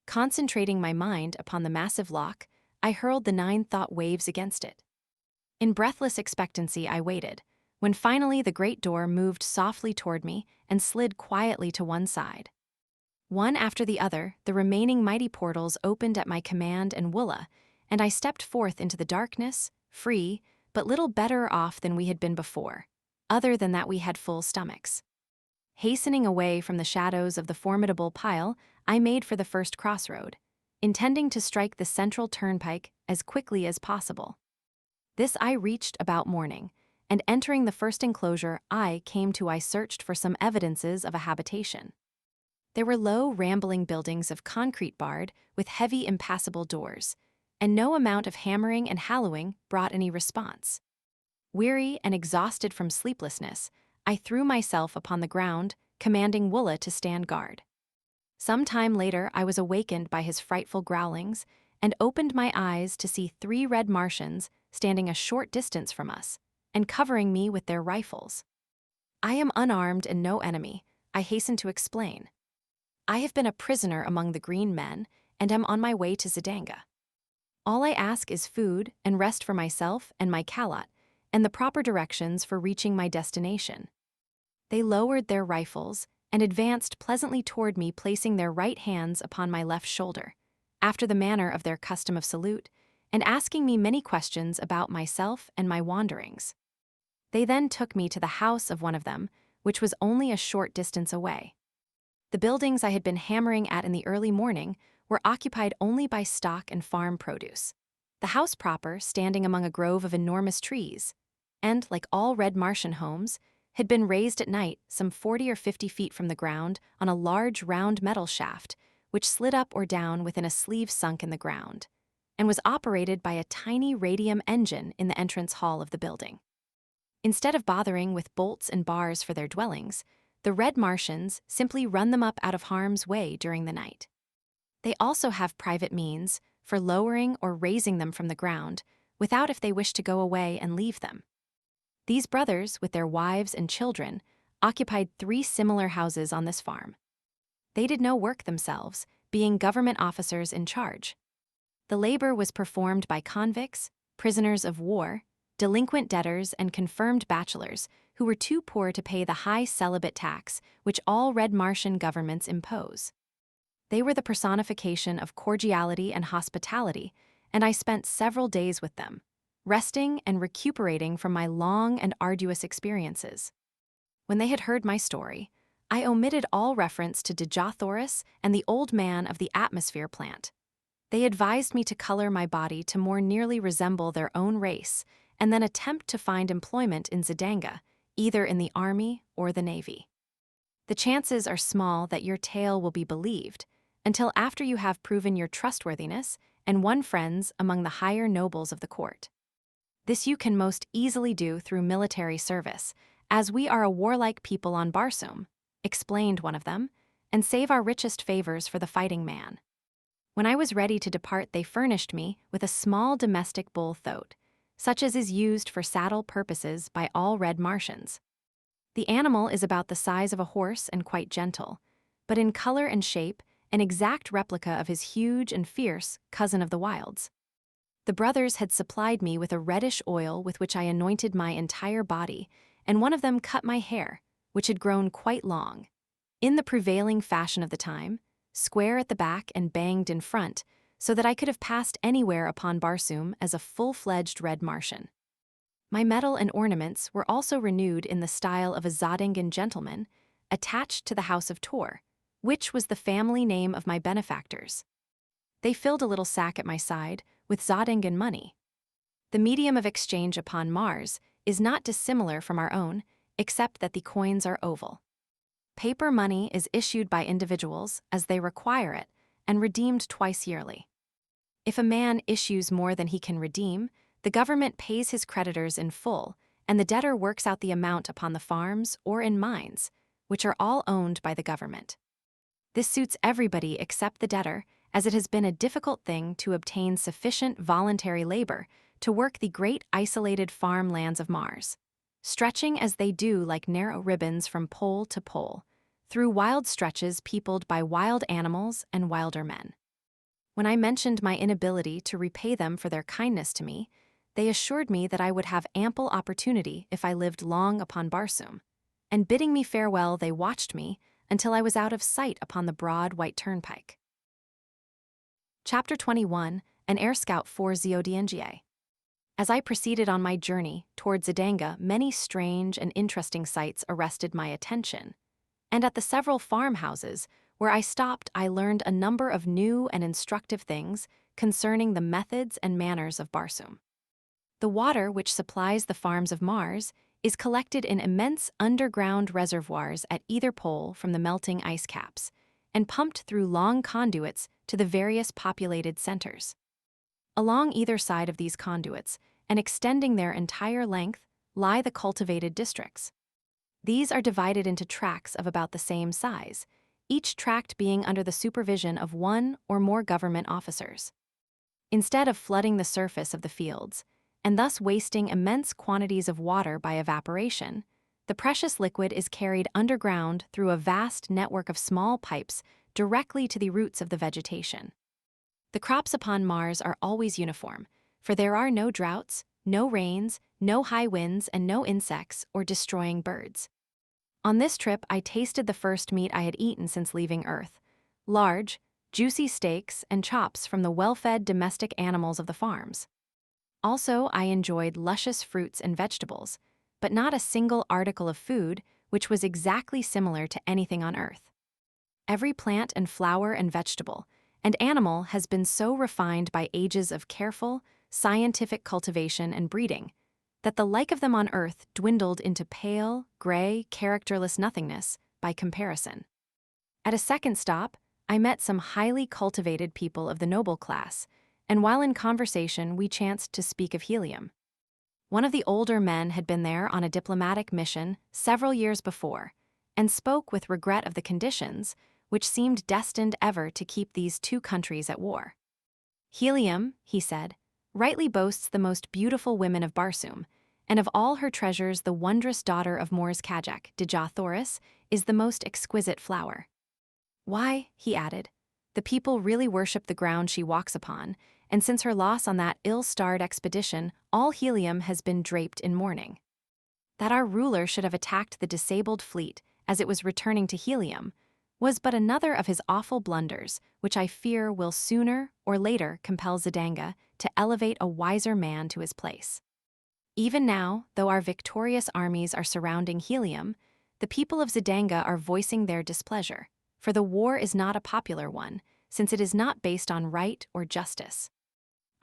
Concentrating my mind upon the massive lock, I hurled the 9 thought waves against it. In breathless expectancy I waited, when finally the great door moved softly toward me and slid quietly to one side. One after the other, the remaining mighty portals opened at my command and Woola, and I stepped forth into the darkness, free, but little better off than we had been before, other than that we had full stomachs. Hastening away from the shadows of the formidable pile, I made for the first crossroad, intending to strike the central turnpike as quickly as possible. This I reached about morning, and entering the first enclosure I searched for some evidences of a habitation. There were low, rambling buildings of concrete barred with heavy, impassable doors, and no amount of hammering and hallowing brought any response. Weary and exhausted from sleeplessness, I threw myself upon the ground, commanding Woola to stand guard. Some time later, I was awakened by his frightful growlings and opened my eyes to see 3 red Martians standing a short distance from us and covering me with their rifles. I am unarmed and no enemy, I hastened to explain. I have been a prisoner among the green men and am on my way to Zidanga. All I ask is food and rest for myself and my Kalat, and the proper directions for reaching my destination. They lowered their rifles and advanced pleasantly toward me, placing their right hands upon my left shoulder, after the manner of their custom of salute, and asking me many questions about myself and my wanderings. They then took me to the house of one of them, which was only a short distance away. The buildings I had been hammering at in the early morning were occupied only by stock and farm produce, the house proper standing among a grove of enormous trees, and, like all red Martian homes, had been raised at night some 40 or 50 feet from the ground on a large round metal shaft, which slid up or down within a sleeve sunk in the ground, and was operated by a tiny radium engine in the entrance hall of the building. Instead of bothering with bolts and bars for their dwellings, the Red Martians simply run them up out of harm's way during the night. They also have private means for lowering or raising them from the ground, without if they wish to go away and leave them. These brothers, with their wives and children, occupied 3 similar houses on this farm. They did no work themselves, being government officers in charge. The labor was performed by convicts, prisoners of war, delinquent debtors, and confirmed bachelors who were too poor to pay the high celibate tax which all Red Martian governments impose. They were the personification of cordiality and hospitality, and I spent several days with them, resting and recuperating from my long and arduous experiences. When they had heard my story, I omitted all reference to Dejah Thoris and the old man of the atmosphere plant. They advised me to color my body to more nearly resemble their own race, and then attempt to find employment in Zidanga, either in the army or the navy. The chances are small that your tale will be believed, until after you have proven your trustworthiness and won friends among the higher nobles of the court. This you can most easily do through military service, as we are a warlike people on Barsoom, explained one of them, and save our richest favors for the fighting man. When I was ready to depart, they furnished me with a small domestic bull thoat, such as is used for saddle purposes by all Red Martians. The animal is about the size of a horse and quite gentle, but in color and shape, an exact replica of his huge and fierce cousin of the wilds. The brothers had supplied me with a reddish oil with which I anointed my entire body, and one of them cut my hair, which had grown quite long, in the prevailing fashion of the time, square at the back and banged in front, so that I could have passed anywhere upon Barsoom as a full-fledged Red Martian. My metal and ornaments were also renewed in the style of a Zodingan gentleman, attached to the House of Tor, which was the family name of my benefactors. They filled a little sack at my side with Zodingan money. The medium of exchange upon Mars is not dissimilar from our own, except that the coins are oval. Paper money is issued by individuals as they require it and redeemed twice yearly. If a man issues more than he can redeem, the government pays his creditors in full, and the debtor works out the amount upon the farms or in mines, which are all owned by the government. This suits everybody except the debtor, as it has been a difficult thing to obtain sufficient voluntary labor to work the great isolated farm lands of Mars, stretching as they do like narrow ribbons from pole to pole, through wild stretches peopled by wild animals and wilder men. When I mentioned my inability to repay them for their kindness to me, they assured me that I would have ample opportunity if I lived long upon Barsoom, and bidding me farewell, they watched me until I was out of sight upon the broad white turnpike. Chapter 21, An Air Scout for Zodiangie. As I proceeded on my journey toward Zidanga, many strange and interesting sights arrested my attention, and at the several farmhouses where I stopped, I learned a number of new and instructive things concerning the methods and manners of Barsoom. The water which supplies the farms of Mars is collected in immense underground reservoirs at either pole from the melting ice caps, and pumped through long conduits to the various populated centers. Along either side of these conduits, and extending their entire length, lie the cultivated districts. These are divided into tracts of about the same size, each tract being under the supervision of one or more government officers. Instead of flooding the surface of the fields, and thus wasting immense quantities of water by evaporation, the precious liquid is carried underground through a vast network of small pipes directly to the roots of the vegetation. The crops upon Mars are always uniform, for there are no droughts, no rains, no high winds, and no insects or destroying birds. On this trip, I tasted the first meat I had eaten since leaving Earth: large, juicy steaks and chops from the well-fed domestic animals of the farms. Also, I enjoyed luscious fruits and vegetables, but not a single article of food which was exactly similar to anything on Earth. Every plant and flower and vegetable and animal has been so refined by ages of careful, scientific cultivation and breeding that the like of them on Earth dwindled into pale, gray, characterless nothingness by comparison. At a second stop, I met some highly cultivated people of the noble class, and while in conversation we chanced to speak of helium. One of the older men had been there on a diplomatic mission several years before, and spoke with regret of the conditions, which seemed destined ever to keep these two countries at war. Helium, he said, rightly boasts the most beautiful women of Barsoom, and of all her treasures the wondrous daughter of Moors Kajak, Dejah Thoris, is the most exquisite flower. Why, he added, the people really worship the ground she walks upon, and since her loss on that ill-starred expedition, all Helium has been draped in mourning. That our ruler should have attacked the disabled fleet as it was returning to Helium was but another of his awful blunders, which I fear will sooner or later compel Zidanga to elevate a wiser man to his place. Even now, though our victorious armies are surrounding Helium, the people of Zidanga are voicing their displeasure, for the war is not a popular one, since it is not based on right or justice.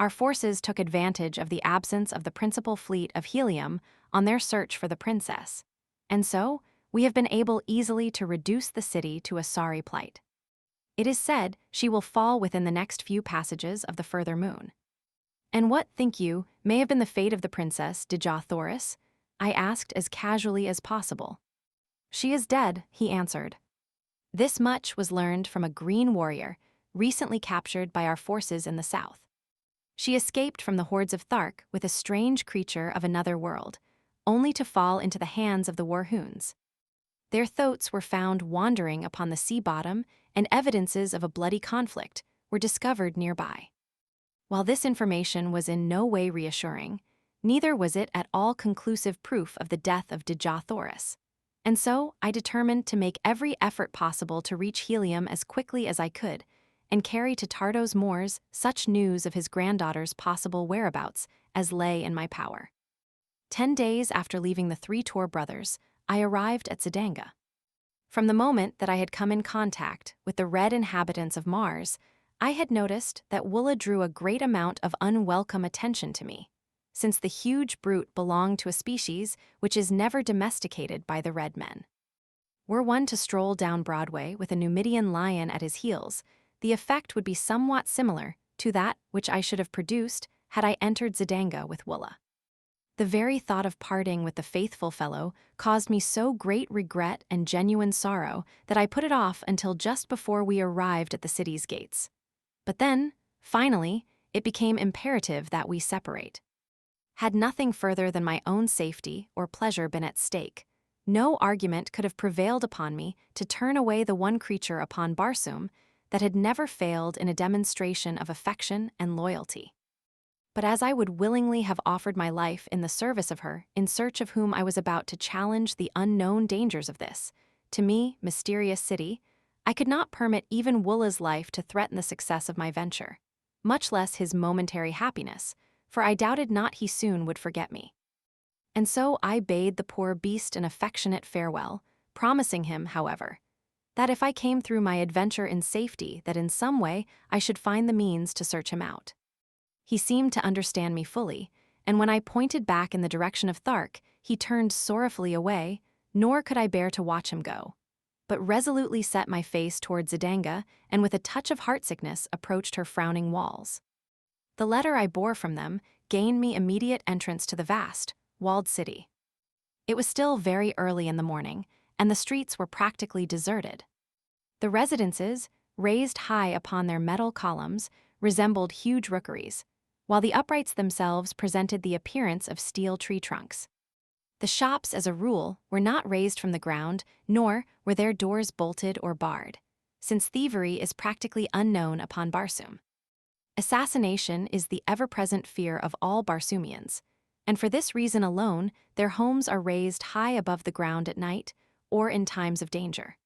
Our forces took advantage of the absence of the principal fleet of Helium on their search for the princess, and so we have been able easily to reduce the city to a sorry plight. It is said she will fall within the next few passages of the further moon. And what, think you, may have been the fate of the princess, Dejah Thoris? I asked as casually as possible. She is dead, he answered. This much was learned from a green warrior, recently captured by our forces in the south. She escaped from the hordes of Thark with a strange creature of another world, only to fall into the hands of the Warhoons. Their thoats were found wandering upon the sea bottom, and evidences of a bloody conflict were discovered nearby. While this information was in no way reassuring, neither was it at all conclusive proof of the death of Dejah Thoris, and so I determined to make every effort possible to reach Helium as quickly as I could, and carry to Tardos Moors such news of his granddaughter's possible whereabouts as lay in my power. 10 days after leaving the three Tor brothers, I arrived at Zidanga. From the moment that I had come in contact with the red inhabitants of Mars, I had noticed that Woola drew a great amount of unwelcome attention to me, since the huge brute belonged to a species which is never domesticated by the red men. Were one to stroll down Broadway with a Numidian lion at his heels, the effect would be somewhat similar to that which I should have produced had I entered Zidanga with Woola. The very thought of parting with the faithful fellow caused me so great regret and genuine sorrow that I put it off until just before we arrived at the city's gates. But then, finally, it became imperative that we separate. Had nothing further than my own safety or pleasure been at stake, no argument could have prevailed upon me to turn away the one creature upon Barsoom that had never failed in a demonstration of affection and loyalty. But as I would willingly have offered my life in the service of her in search of whom I was about to challenge the unknown dangers of this, to me, mysterious city, I could not permit even Woola's life to threaten the success of my venture, much less his momentary happiness, for I doubted not he soon would forget me. And so I bade the poor beast an affectionate farewell, promising him, however, that if I came through my adventure in safety, that in some way I should find the means to search him out. He seemed to understand me fully, and when I pointed back in the direction of Thark, he turned sorrowfully away, nor could I bear to watch him go, but resolutely set my face toward Zidanga, and with a touch of heartsickness approached her frowning walls. The letter I bore from them gained me immediate entrance to the vast, walled city. It was still very early in the morning, and the streets were practically deserted. The residences, raised high upon their metal columns, resembled huge rookeries, while the uprights themselves presented the appearance of steel tree trunks. The shops, as a rule, were not raised from the ground, nor were their doors bolted or barred, since thievery is practically unknown upon Barsoom. Assassination is the ever-present fear of all Barsoomians, and for this reason alone, their homes are raised high above the ground at night or in times of danger.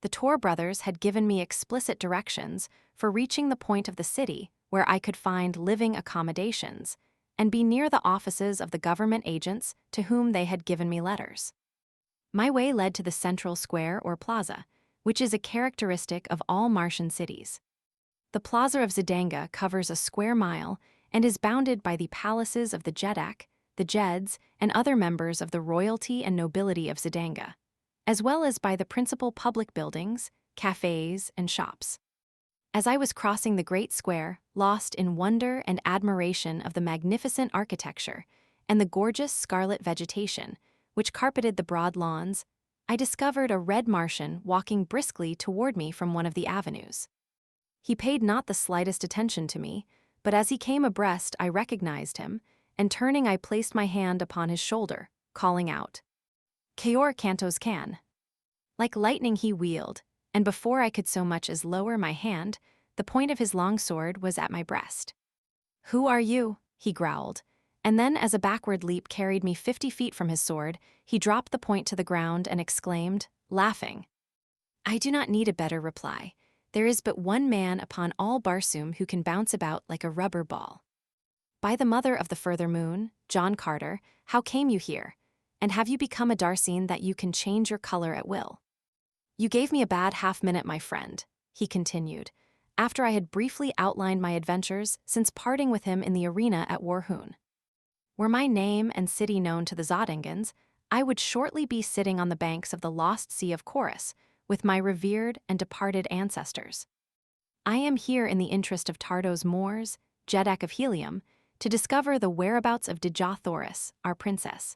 The Tor brothers had given me explicit directions for reaching the point of the city where I could find living accommodations and be near the offices of the government agents to whom they had given me letters. My way led to the central square or plaza, which is a characteristic of all Martian cities. The plaza of Zidanga covers a square mile and is bounded by the palaces of the Jedak, the Jeds, and other members of the royalty and nobility of Zidanga, as well as by the principal public buildings, cafes, and shops. As I was crossing the great square, lost in wonder and admiration of the magnificent architecture, and the gorgeous scarlet vegetation, which carpeted the broad lawns, I discovered a red Martian walking briskly toward me from one of the avenues. He paid not the slightest attention to me, but as he came abreast I recognized him, and turning I placed my hand upon his shoulder, calling out, "Keor Cantos can." Like lightning he wheeled, and before I could so much as lower my hand, the point of his long sword was at my breast. "Who are you?" he growled, and then as a backward leap carried me 50 feet from his sword, he dropped the point to the ground and exclaimed, laughing, "I do not need a better reply. There is but one man upon all Barsoom who can bounce about like a rubber ball. By the mother of the further moon, John Carter, how came you here? And have you become a Darseen that you can change your color at will?" "You gave me a bad half-minute, my friend," he continued, after I had briefly outlined my adventures since parting with him in the arena at Warhoon. Were my name and city known to the Zodingans, I would shortly be sitting on the banks of the lost Sea of Chorus with my revered and departed ancestors. I am here in the interest of Tardo's Moors, Jeddak of Helium, to discover the whereabouts of Dejah Thoris, our princess.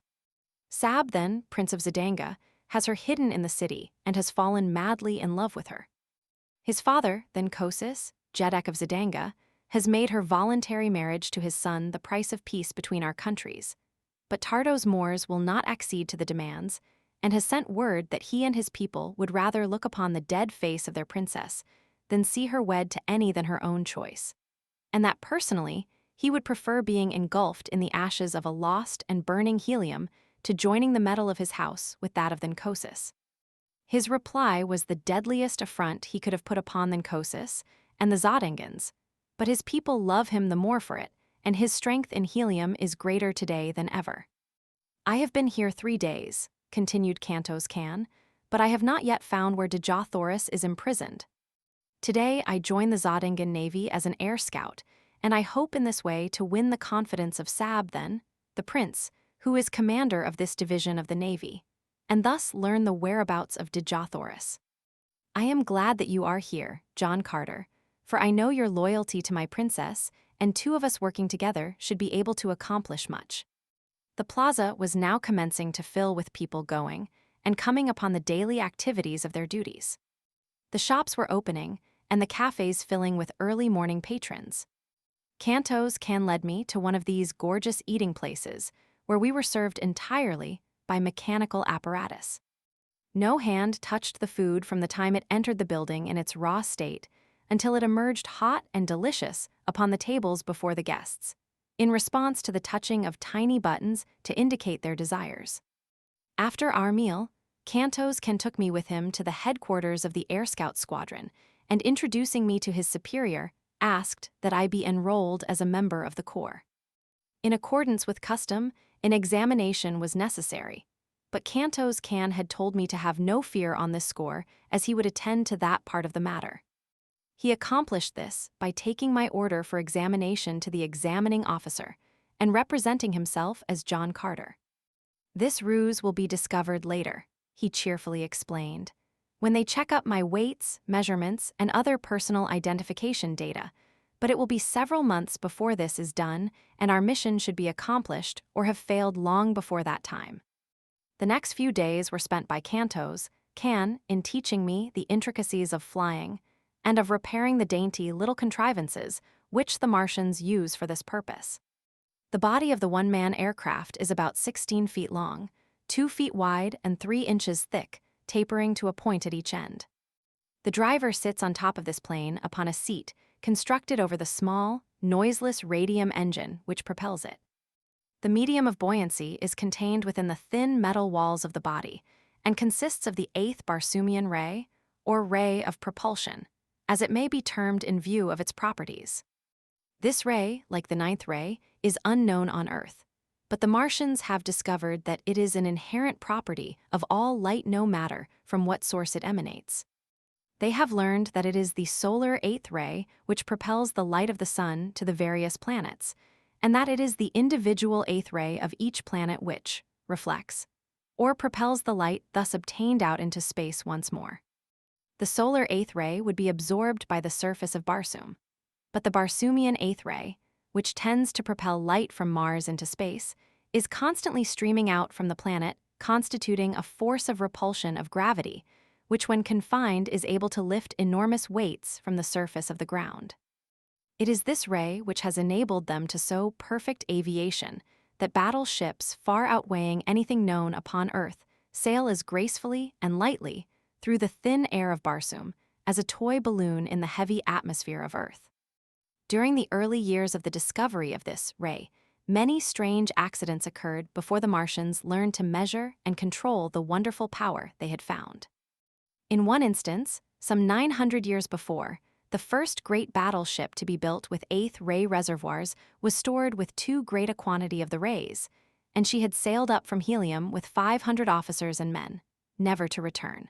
Sab, then, Prince of Zidanga, has her hidden in the city and has fallen madly in love with her. His father, then Kosis, Jeddak of Zidanga, has made her voluntary marriage to his son the price of peace between our countries. But Tardo's Moors will not accede to the demands, and has sent word that he and his people would rather look upon the dead face of their princess than see her wed to any than her own choice, and that personally he would prefer being engulfed in the ashes of a lost and burning Helium to joining the metal of his house with that of Thenkosis. His reply was the deadliest affront he could have put upon Thenkosis and the Zodingans, but his people love him the more for it, and his strength in Helium is greater today than ever. "I have been here 3 days," continued Cantos Can, "but I have not yet found where Dejah Thoris is imprisoned. Today I join the Zodingan Navy as an air scout, and I hope in this way to win the confidence of Sab, then, the prince, who is commander of this division of the Navy, and thus learn the whereabouts of Dejah Thoris. I am glad that you are here, John Carter, for I know your loyalty to my princess, and 2 of us working together should be able to accomplish much." The plaza was now commencing to fill with people going and coming upon the daily activities of their duties. The shops were opening, and the cafes filling with early morning patrons. Cantos Can led me to one of these gorgeous eating places, where we were served entirely by mechanical apparatus. No hand touched the food from the time it entered the building in its raw state until it emerged hot and delicious upon the tables before the guests, in response to the touching of tiny buttons to indicate their desires. After our meal, Cantos Can took me with him to the headquarters of the Air Scout Squadron, and introducing me to his superior, asked that I be enrolled as a member of the Corps. In accordance with custom, an examination was necessary, but Cantos Can had told me to have no fear on this score, as he would attend to that part of the matter. He accomplished this by taking my order for examination to the examining officer and representing himself as John Carter. "This ruse will be discovered later," he cheerfully explained, "when they check up my weights, measurements, and other personal identification data, but it will be several months before this is done, and our mission should be accomplished or have failed long before that time." The next few days were spent by Cantos Can in teaching me the intricacies of flying and of repairing the dainty little contrivances which the Martians use for this purpose. The body of the one-man aircraft is about 16 feet long, 2 feet wide and 3 inches thick, tapering to a point at each end. The driver sits on top of this plane upon a seat constructed over the small, noiseless radium engine which propels it. The medium of buoyancy is contained within the thin metal walls of the body and consists of the 8th Barsoomian ray, or ray of propulsion, as it may be termed in view of its properties. This ray, like the 9th ray, is unknown on Earth, but the Martians have discovered that it is an inherent property of all light no matter from what source it emanates. They have learned that it is the solar 8th ray which propels the light of the sun to the various planets, and that it is the individual 8th ray of each planet which reflects or propels the light thus obtained out into space once more. The solar 8th ray would be absorbed by the surface of Barsoom, but the Barsoomian 8th ray, which tends to propel light from Mars into space, is constantly streaming out from the planet, constituting a force of repulsion of gravity, which when confined is able to lift enormous weights from the surface of the ground. It is this ray which has enabled them to so perfect aviation that battleships far outweighing anything known upon Earth sail as gracefully and lightly through the thin air of Barsoom as a toy balloon in the heavy atmosphere of Earth. During the early years of the discovery of this ray, many strange accidents occurred before the Martians learned to measure and control the wonderful power they had found. In one instance, some 900 years before, the first great battleship to be built with 8th ray reservoirs was stored with too great a quantity of the rays, and she had sailed up from Helium with 500 officers and men, never to return.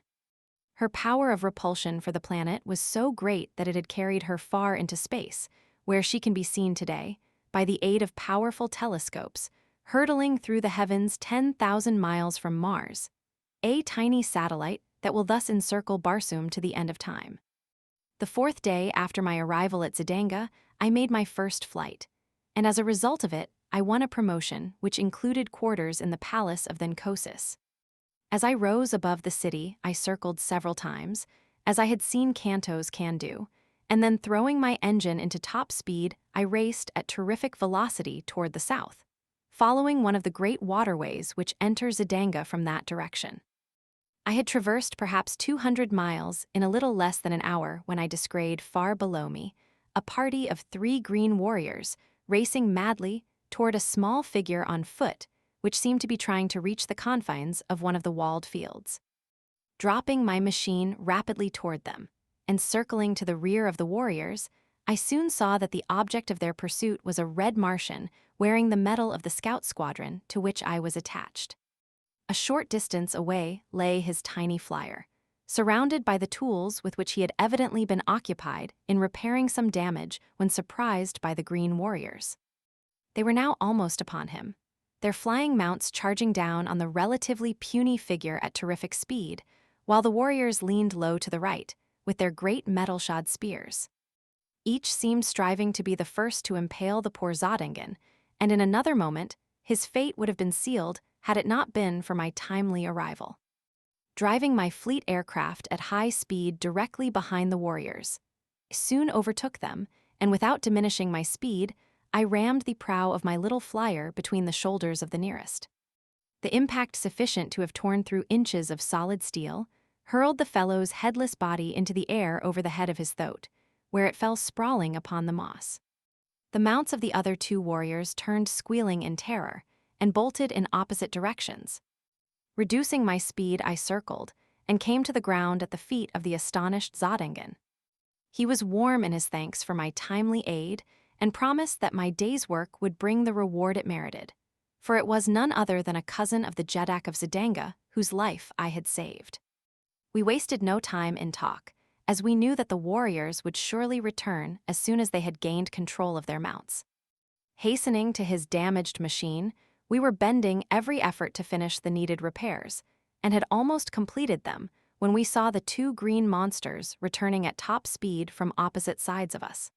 Her power of repulsion for the planet was so great that it had carried her far into space, where she can be seen today, by the aid of powerful telescopes, hurtling through the heavens 10,000 miles from Mars, a tiny satellite that will thus encircle Barsoom to the end of time. The 4th day after my arrival at Dejah, I made my first flight, and as a result of it, I won a promotion which included quarters in the palace of Nenkosis. As I rose above the city, I circled several times, as I had seen Cantos can do, and then throwing my engine into top speed, I raced at terrific velocity toward the south, following one of the great waterways which enters Dejah from that direction. I had traversed perhaps 200 miles in a little less than an hour when I descried far below me a party of 3 green warriors racing madly toward a small figure on foot which seemed to be trying to reach the confines of one of the walled fields. Dropping my machine rapidly toward them and circling to the rear of the warriors, I soon saw that the object of their pursuit was a red Martian wearing the medal of the scout squadron to which I was attached. A short distance away lay his tiny flyer, surrounded by the tools with which he had evidently been occupied in repairing some damage when surprised by the green warriors. They were now almost upon him, their flying mounts charging down on the relatively puny figure at terrific speed, while the warriors leaned low to the right, with their great metal-shod spears. Each seemed striving to be the first to impale the poor Zodingen, and in another moment, his fate would have been sealed had it not been for my timely arrival. Driving my fleet aircraft at high speed directly behind the warriors, I soon overtook them, and without diminishing my speed, I rammed the prow of my little flyer between the shoulders of the nearest. The impact sufficient to have torn through inches of solid steel hurled the fellow's headless body into the air over the head of his throat, where it fell sprawling upon the moss. The mounts of the other 2 warriors turned squealing in terror and bolted in opposite directions. Reducing my speed, I circled and came to the ground at the feet of the astonished Zodingen. He was warm in his thanks for my timely aid and promised that my day's work would bring the reward it merited, for it was none other than a cousin of the Jeddak of Dejah whose life I had saved. We wasted no time in talk, as we knew that the warriors would surely return as soon as they had gained control of their mounts. Hastening to his damaged machine, we were bending every effort to finish the needed repairs, and had almost completed them when we saw the 2 green monsters returning at top speed from opposite sides of us.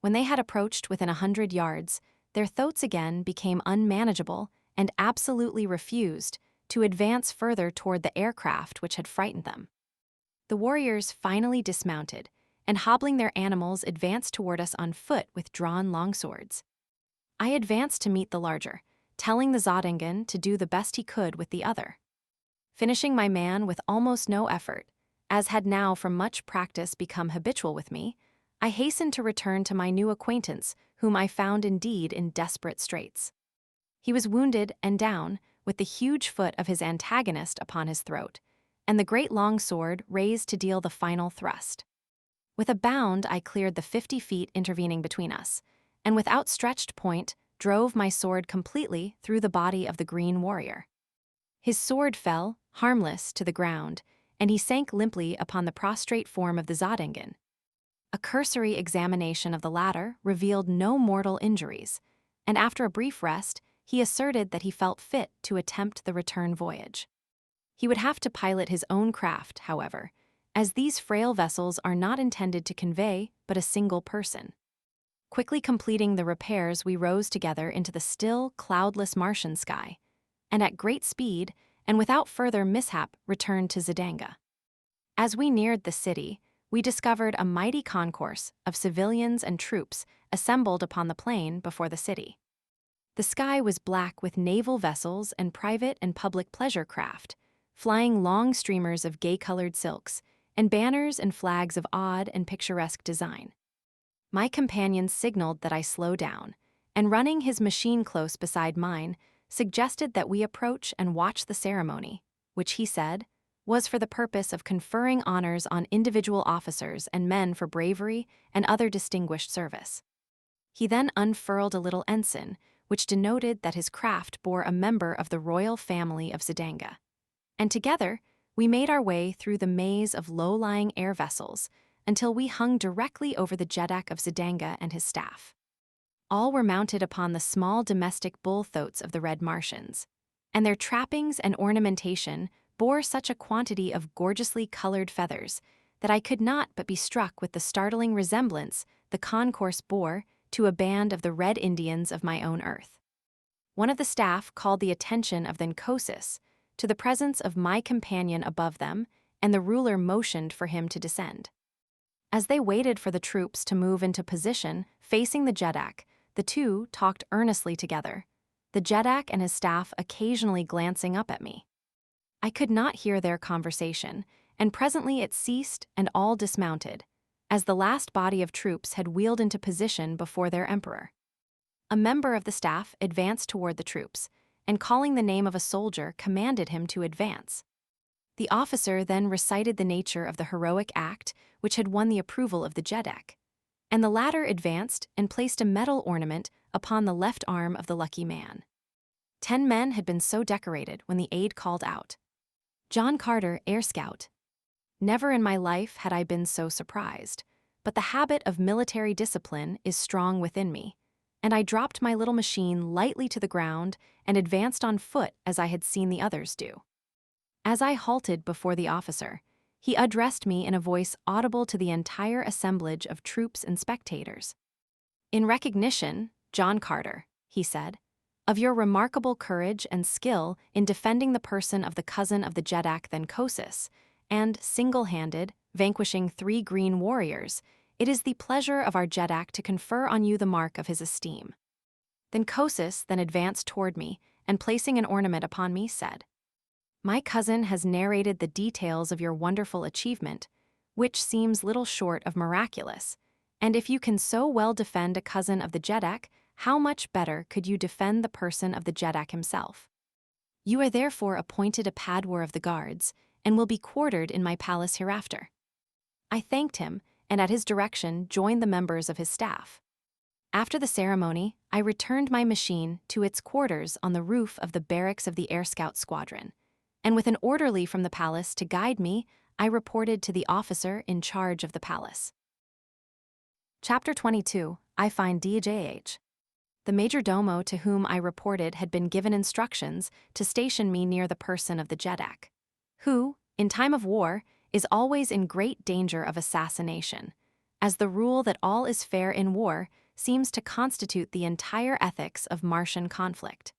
When they had approached within 100 yards, their throats again became unmanageable and absolutely refused to advance further toward the aircraft which had frightened them. The warriors finally dismounted, and hobbling their animals advanced toward us on foot with drawn longswords. I advanced to meet the larger, telling the Zodingen to do the best he could with the other. Finishing my man with almost no effort, as had now from much practice become habitual with me, I hastened to return to my new acquaintance, whom I found indeed in desperate straits. He was wounded and down, with the huge foot of his antagonist upon his throat, and the great long sword raised to deal the final thrust. With a bound, I cleared the 50 feet intervening between us, and with outstretched point, drove my sword completely through the body of the green warrior. His sword fell, harmless, to the ground, and he sank limply upon the prostrate form of the Zodingen. A cursory examination of the latter revealed no mortal injuries, and after a brief rest, he asserted that he felt fit to attempt the return voyage. He would have to pilot his own craft, however, as these frail vessels are not intended to convey but a single person. Quickly completing the repairs, we rose together into the still, cloudless Martian sky, and at great speed, and without further mishap, returned to Zidanga. As we neared the city, we discovered a mighty concourse of civilians and troops assembled upon the plain before the city. The sky was black with naval vessels and private and public pleasure craft, flying long streamers of gay-colored silks, and banners and flags of odd and picturesque design. My companion signaled that I slow down, and running his machine close beside mine, suggested that we approach and watch the ceremony, which he said was for the purpose of conferring honors on individual officers and men for bravery and other distinguished service. He then unfurled a little ensign, which denoted that his craft bore a member of the royal family of Zidanga. And together, we made our way through the maze of low-lying air vessels until we hung directly over the Jeddak of Zidanga and his staff. All were mounted upon the small domestic bull-thoats of the Red Martians, and their trappings and ornamentation bore such a quantity of gorgeously colored feathers that I could not but be struck with the startling resemblance the concourse bore to a band of the Red Indians of my own earth. One of the staff called the attention of the Nkosis to the presence of my companion above them, and the ruler motioned for him to descend. As they waited for the troops to move into position facing the Jeddak, the two talked earnestly together, the Jeddak and his staff occasionally glancing up at me. I could not hear their conversation, and presently it ceased and all dismounted, as the last body of troops had wheeled into position before their emperor. A member of the staff advanced toward the troops, and calling the name of a soldier, commanded him to advance. The officer then recited the nature of the heroic act which had won the approval of the Jeddak, and the latter advanced and placed a metal ornament upon the left arm of the lucky man. 10 men had been so decorated when the aide called out, "John Carter, Air Scout." Never in my life had I been so surprised, but the habit of military discipline is strong within me, and I dropped my little machine lightly to the ground and advanced on foot as I had seen the others do. As I halted before the officer, he addressed me in a voice audible to the entire assemblage of troops and spectators. "In recognition, John Carter," he said, "of your remarkable courage and skill in defending the person of the cousin of the Jeddak the Nkosis, and, single-handed, vanquishing 3 green warriors, it is the pleasure of our Jeddak to confer on you the mark of his esteem." The Nkosis then advanced toward me, and placing an ornament upon me, said, "My cousin has narrated the details of your wonderful achievement, which seems little short of miraculous, and if you can so well defend a cousin of the Jeddak, how much better could you defend the person of the Jeddak himself? You are therefore appointed a padwar of the guards, and will be quartered in my palace hereafter." I thanked him, and at his direction joined the members of his staff. After the ceremony, I returned my machine to its quarters on the roof of the barracks of the Air Scout Squadron, and with an orderly from the palace to guide me, I reported to the officer in charge of the palace. Chapter 22. I find Dejah. The major domo to whom I reported had been given instructions to station me near the person of the Jeddak, who, in time of war, is always in great danger of assassination, as the rule that all is fair in war seems to constitute the entire ethics of Martian conflict.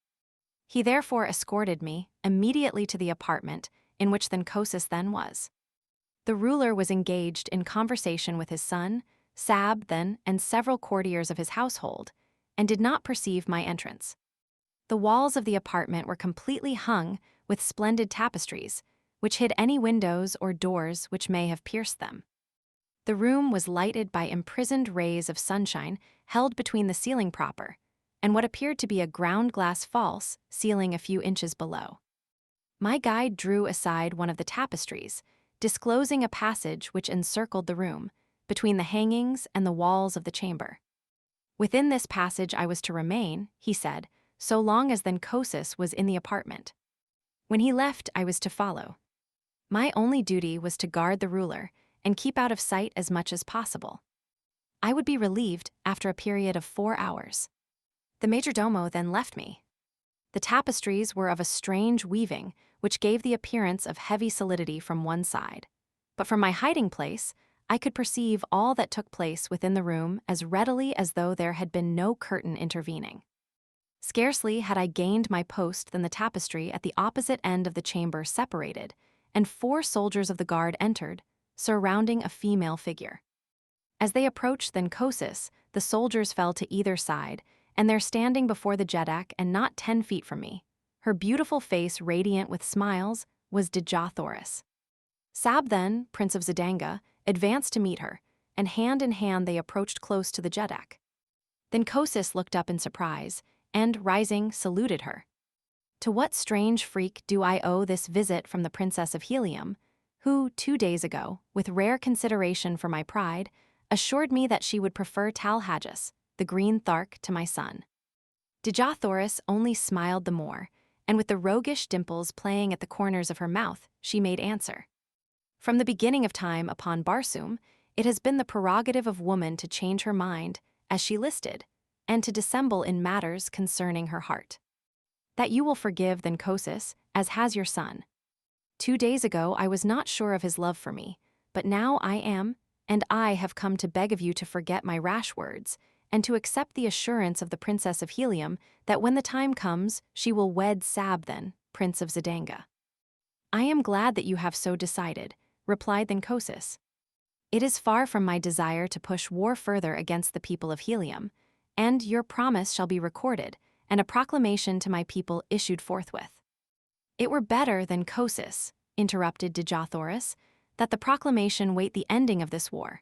He therefore escorted me immediately to the apartment in which the Nkosis then was. The ruler was engaged in conversation with his son, Sab then, and several courtiers of his household, and did not perceive my entrance. The walls of the apartment were completely hung with splendid tapestries, which hid any windows or doors which may have pierced them. The room was lighted by imprisoned rays of sunshine held between the ceiling proper, and what appeared to be a ground-glass false ceiling a few inches below. My guide drew aside one of the tapestries, disclosing a passage which encircled the room, between the hangings and the walls of the chamber. Within this passage I was to remain, he said, so long as the Nkosis was in the apartment. When he left, I was to follow. My only duty was to guard the ruler and keep out of sight as much as possible. I would be relieved after a period of 4 hours. The majordomo then left me. The tapestries were of a strange weaving which gave the appearance of heavy solidity from one side, but from my hiding place, I could perceive all that took place within the room as readily as though there had been no curtain intervening. Scarcely had I gained my post than the tapestry at the opposite end of the chamber separated, and 4 soldiers of the guard entered, surrounding a female figure. As they approached Thenkosis, the soldiers fell to either side, and there standing before the Jeddak and not 10 feet from me, her beautiful face radiant with smiles, was Dejah Thoris. Sab then, Prince of Zidanga, advanced to meet her, and hand in hand they approached close to the Jeddak. Thenkosis looked up in surprise, and, rising, saluted her. To what strange freak do I owe this visit from the Princess of Helium, who, 2 days ago, with rare consideration for my pride, assured me that she would prefer Talhajas, the green Thark, to my son? Dejah Thoris only smiled the more, and with the roguish dimples playing at the corners of her mouth, she made answer. From the beginning of time upon Barsoom, it has been the prerogative of woman to change her mind, as she listed, and to dissemble in matters concerning her heart. That you will forgive Thenkosis, as has your son. 2 days ago I was not sure of his love for me, but now I am, and I have come to beg of you to forget my rash words, and to accept the assurance of the Princess of Helium that when the time comes, she will wed Sab then, Prince of Zidanga. I am glad that you have so decided, replied Thenkosis. It is far from my desire to push war further against the people of Helium, and your promise shall be recorded, and a proclamation to my people issued forthwith. It were better than Thenkosis, interrupted Dejah Thoris, that the proclamation wait the ending of this war.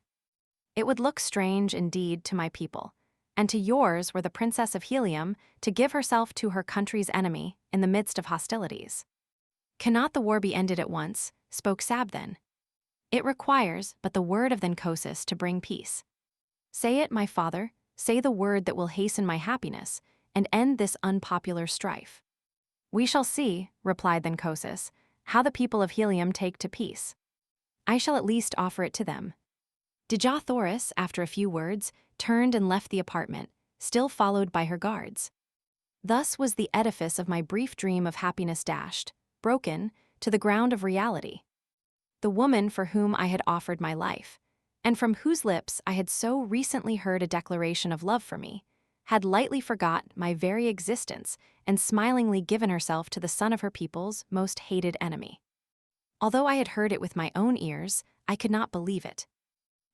It would look strange indeed to my people, and to yours were the Princess of Helium to give herself to her country's enemy in the midst of hostilities. Cannot the war be ended at once, spoke Sab then. It requires but the word of Thenkosis to bring peace. Say it, my father, say the word that will hasten my happiness, and end this unpopular strife. We shall see, replied Thenkosis, how the people of Helium take to peace. I shall at least offer it to them. Dejah Thoris, after a few words, turned and left the apartment, still followed by her guards. Thus was the edifice of my brief dream of happiness dashed, broken, to the ground of reality. The woman for whom I had offered my life, and from whose lips I had so recently heard a declaration of love for me, had lightly forgot my very existence and smilingly given herself to the son of her people's most hated enemy. Although I had heard it with my own ears, I could not believe it.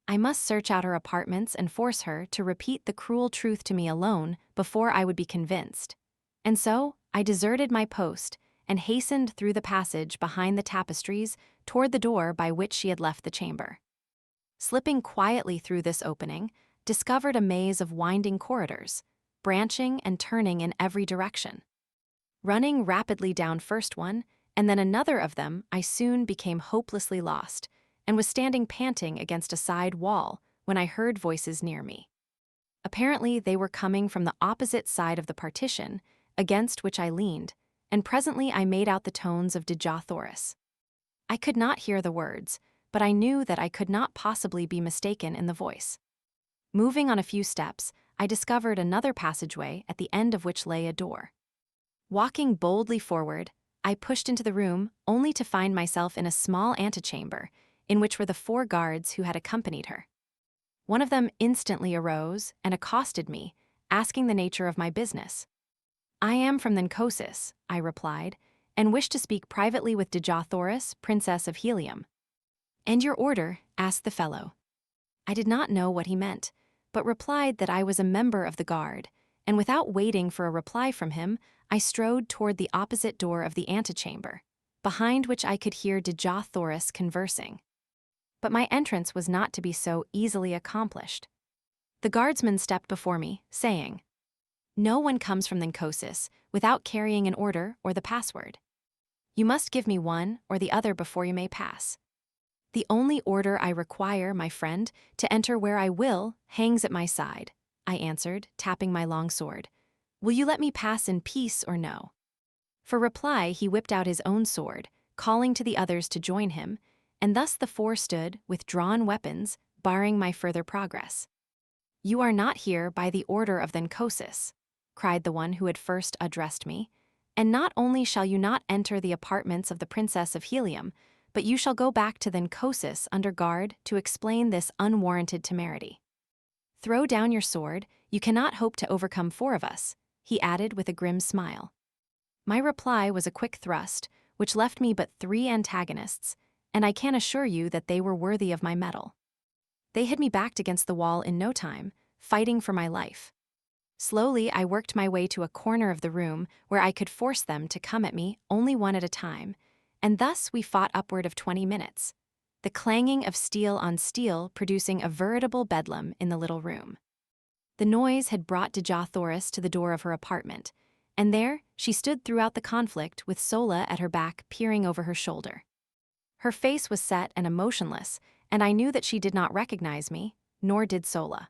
I must search out her apartments and force her to repeat the cruel truth to me alone before I would be convinced. And so I deserted my post and hastened through the passage behind the tapestries toward the door by which she had left the chamber. Slipping quietly through this opening, discovered a maze of winding corridors, branching and turning in every direction. Running rapidly down first one, and then another of them, I soon became hopelessly lost, and was standing panting against a side wall when I heard voices near me. Apparently they were coming from the opposite side of the partition, against which I leaned, and presently I made out the tones of Dejah Thoris. I could not hear the words, but I knew that I could not possibly be mistaken in the voice. Moving on a few steps, I discovered another passageway at the end of which lay a door. Walking boldly forward, I pushed into the room only to find myself in a small antechamber, in which were the 4 guards who had accompanied her. One of them instantly arose and accosted me, asking the nature of my business. I am from Thenkosis, I replied, and wish to speak privately with Dejah Thoris, Princess of Helium. And your order? Asked the fellow. I did not know what he meant, but replied that I was a member of the guard, and without waiting for a reply from him, I strode toward the opposite door of the antechamber, behind which I could hear Dejah Thoris conversing. But my entrance was not to be so easily accomplished. The guardsman stepped before me, saying, No one comes from Thenkosis without carrying an order or the password. You must give me one or the other before you may pass. The only order I require, my friend, to enter where I will, hangs at my side, I answered, tapping my long sword. Will you let me pass in peace or no? For reply, he whipped out his own sword, calling to the others to join him, and thus the 4 stood, with drawn weapons, barring my further progress. You are not here by the order of Thenkosis, cried the one who had first addressed me, and not only shall you not enter the apartments of the Princess of Helium, but you shall go back to Thenkosis under guard to explain this unwarranted temerity. Throw down your sword, you cannot hope to overcome 4 of us, he added with a grim smile. My reply was a quick thrust, which left me but 3 antagonists, and I can assure you that they were worthy of my mettle. They had me backed against the wall in no time, fighting for my life. Slowly, I worked my way to a corner of the room where I could force them to come at me only one at a time, and thus we fought upward of 20 minutes, the clanging of steel on steel producing a veritable bedlam in the little room. The noise had brought Dejah Thoris to the door of her apartment, and there she stood throughout the conflict with Sola at her back peering over her shoulder. Her face was set and emotionless, and I knew that she did not recognize me, nor did Sola.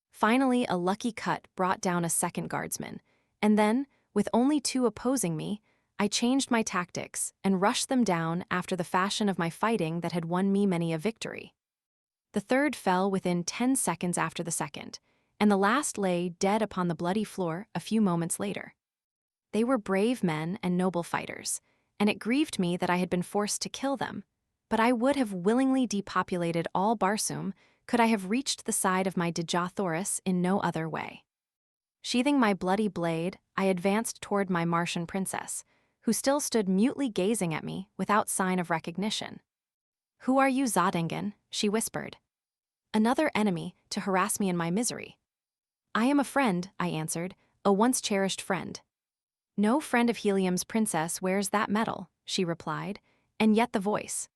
Finally, a lucky cut brought down a second guardsman, and then, with only 2 opposing me, I changed my tactics and rushed them down after the fashion of my fighting that had won me many a victory. The third fell within 10 seconds after the second, and the last lay dead upon the bloody floor a few moments later. They were brave men and noble fighters, and it grieved me that I had been forced to kill them, but I would have willingly depopulated all Barsoom could I have reached the side of my Dejah Thoris in no other way. Sheathing my bloody blade, I advanced toward my Martian princess, who still stood mutely gazing at me without sign of recognition. "Who are you, Zodingen?" she whispered. "Another enemy to harass me in my misery." "I am a friend," I answered, "a once-cherished friend." "No friend of Helium's princess wears that medal," she replied, and yet the voice.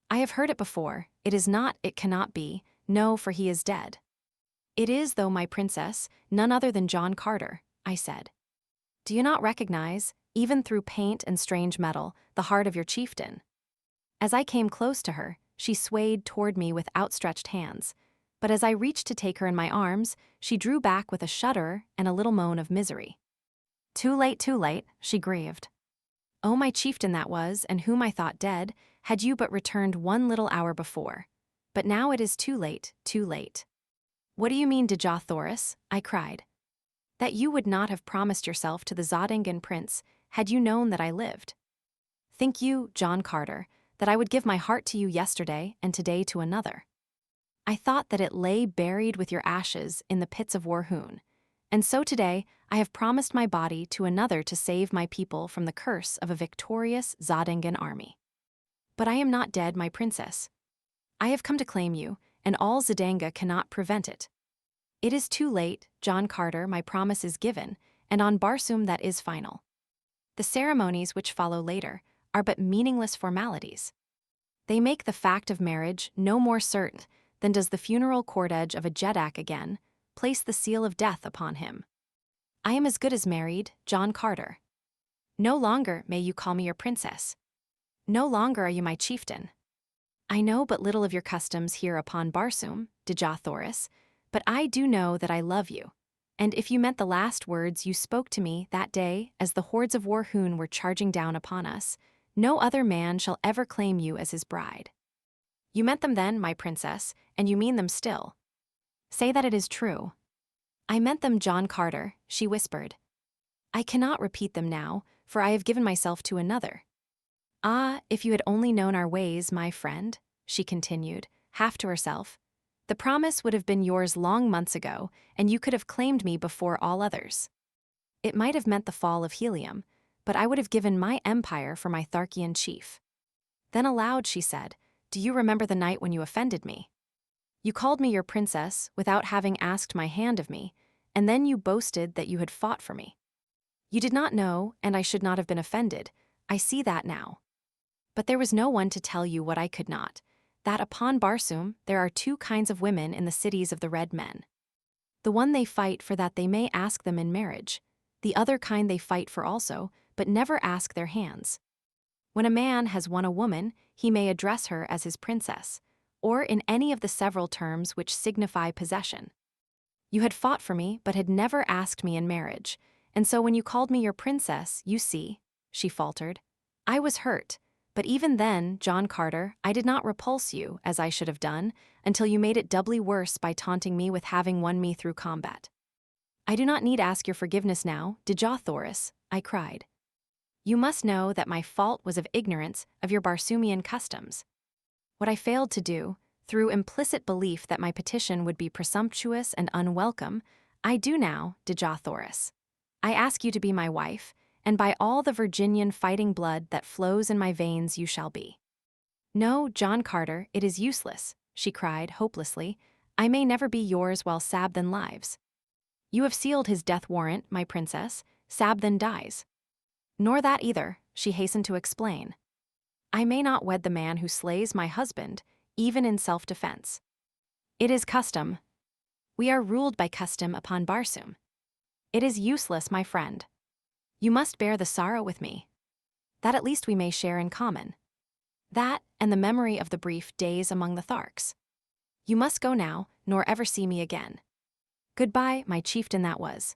"I have heard it before, it is not, it cannot be, no, for he is dead." "It is, though, my princess, none other than John Carter," I said. "Do you not recognize, even through paint and strange metal, the heart of your chieftain?" As I came close to her, she swayed toward me with outstretched hands, but as I reached to take her in my arms, she drew back with a shudder and a little moan of misery. Too late, she grieved. "Oh, my chieftain that was, and whom I thought dead, had you but returned 1 little hour before. But now it is too late, too late." "What do you mean, Dejah Thoris?" I cried. "That you would not have promised yourself to the Zodingen prince had you known that I lived. Think you, John Carter, that I would give my heart to you yesterday and today to another? I thought that it lay buried with your ashes in the pits of Warhoon, and so today I have promised my body to another to save my people from the curse of a victorious Zodingen army. But I am not dead, my princess. I have come to claim you, and all Zodanga cannot prevent it. It is too late, John Carter, my promise is given, and on Barsoom that is final. The ceremonies which follow later are but meaningless formalities. They make the fact of marriage no more certain than does the funeral cordage of a Jeddak again place the seal of death upon him. I am as good as married, John Carter. No longer may you call me your princess. No longer are you my chieftain. I know but little of your customs here upon Barsoom, Dejah Thoris, but I do know that I love you, and if you meant the last words you spoke to me that day as the hordes of Warhoon were charging down upon us, no other man shall ever claim you as his bride. You meant them then, my princess, and you mean them still. Say that it is true." "I meant them, John Carter," she whispered. "I cannot repeat them now, for I have given myself to another." "Ah, if you had only known our ways, my friend," she continued, half to herself, "the promise would have been yours long months ago, and you could have claimed me before all others. It might have meant the fall of Helium, but I would have given my empire for my Tharkian chief." Then aloud she said, "Do you remember the night when you offended me? You called me your princess without having asked my hand of me, and then you boasted that you had fought for me. You did not know, and I should not have been offended. I see that now. But there was no one to tell you what I could not, that upon Barsoom there are 2 kinds of women in the cities of the red men. The one they fight for that they may ask them in marriage, the other kind they fight for also, but never ask their hands. When a man has won a woman, he may address her as his princess, or in any of the several terms which signify possession. You had fought for me, but had never asked me in marriage, and so when you called me your princess, you see," she faltered, "I was hurt, but even then, John Carter, I did not repulse you, as I should have done, until you made it doubly worse by taunting me with having won me through combat. I do not need ask your forgiveness now, Dejah Thoris," I cried. You must know that my fault was of ignorance of your Barsoomian customs. What I failed to do, through implicit belief that my petition would be presumptuous and unwelcome, I do now, Dejah Thoris. I ask you to be my wife, and by all the Virginian fighting blood that flows in my veins you shall be. No, John Carter, it is useless, she cried hopelessly. I may never be yours while Sabthan lives. You have sealed his death warrant, my princess. Sabthan dies. Nor that either, she hastened to explain. I may not wed the man who slays my husband, even in self-defense. It is custom. We are ruled by custom upon Barsoom. It is useless, my friend. You must bear the sorrow with me. That at least we may share in common. That, and the memory of the brief days among the Tharks. You must go now, nor ever see me again. Goodbye, my chieftain that was.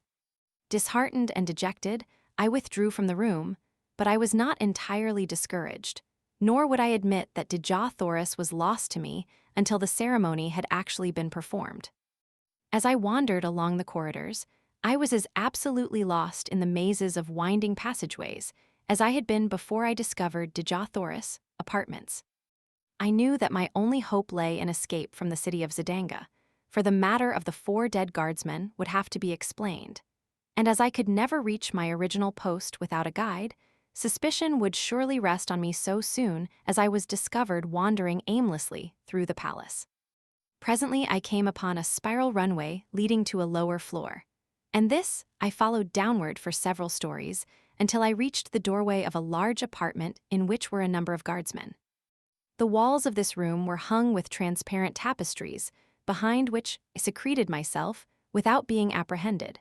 Disheartened and dejected, I withdrew from the room, but I was not entirely discouraged, nor would I admit that Dejah Thoris was lost to me until the ceremony had actually been performed. As I wandered along the corridors, I was as absolutely lost in the mazes of winding passageways as I had been before I discovered Dejah Thoris' apartments. I knew that my only hope lay in escape from the city of Zidanga, for the matter of the 4 dead guardsmen would have to be explained, and as I could never reach my original post without a guide, suspicion would surely rest on me so soon as I was discovered wandering aimlessly through the palace. Presently I came upon a spiral runway leading to a lower floor, and this I followed downward for several stories until I reached the doorway of a large apartment in which were a number of guardsmen. The walls of this room were hung with transparent tapestries, behind which I secreted myself without being apprehended.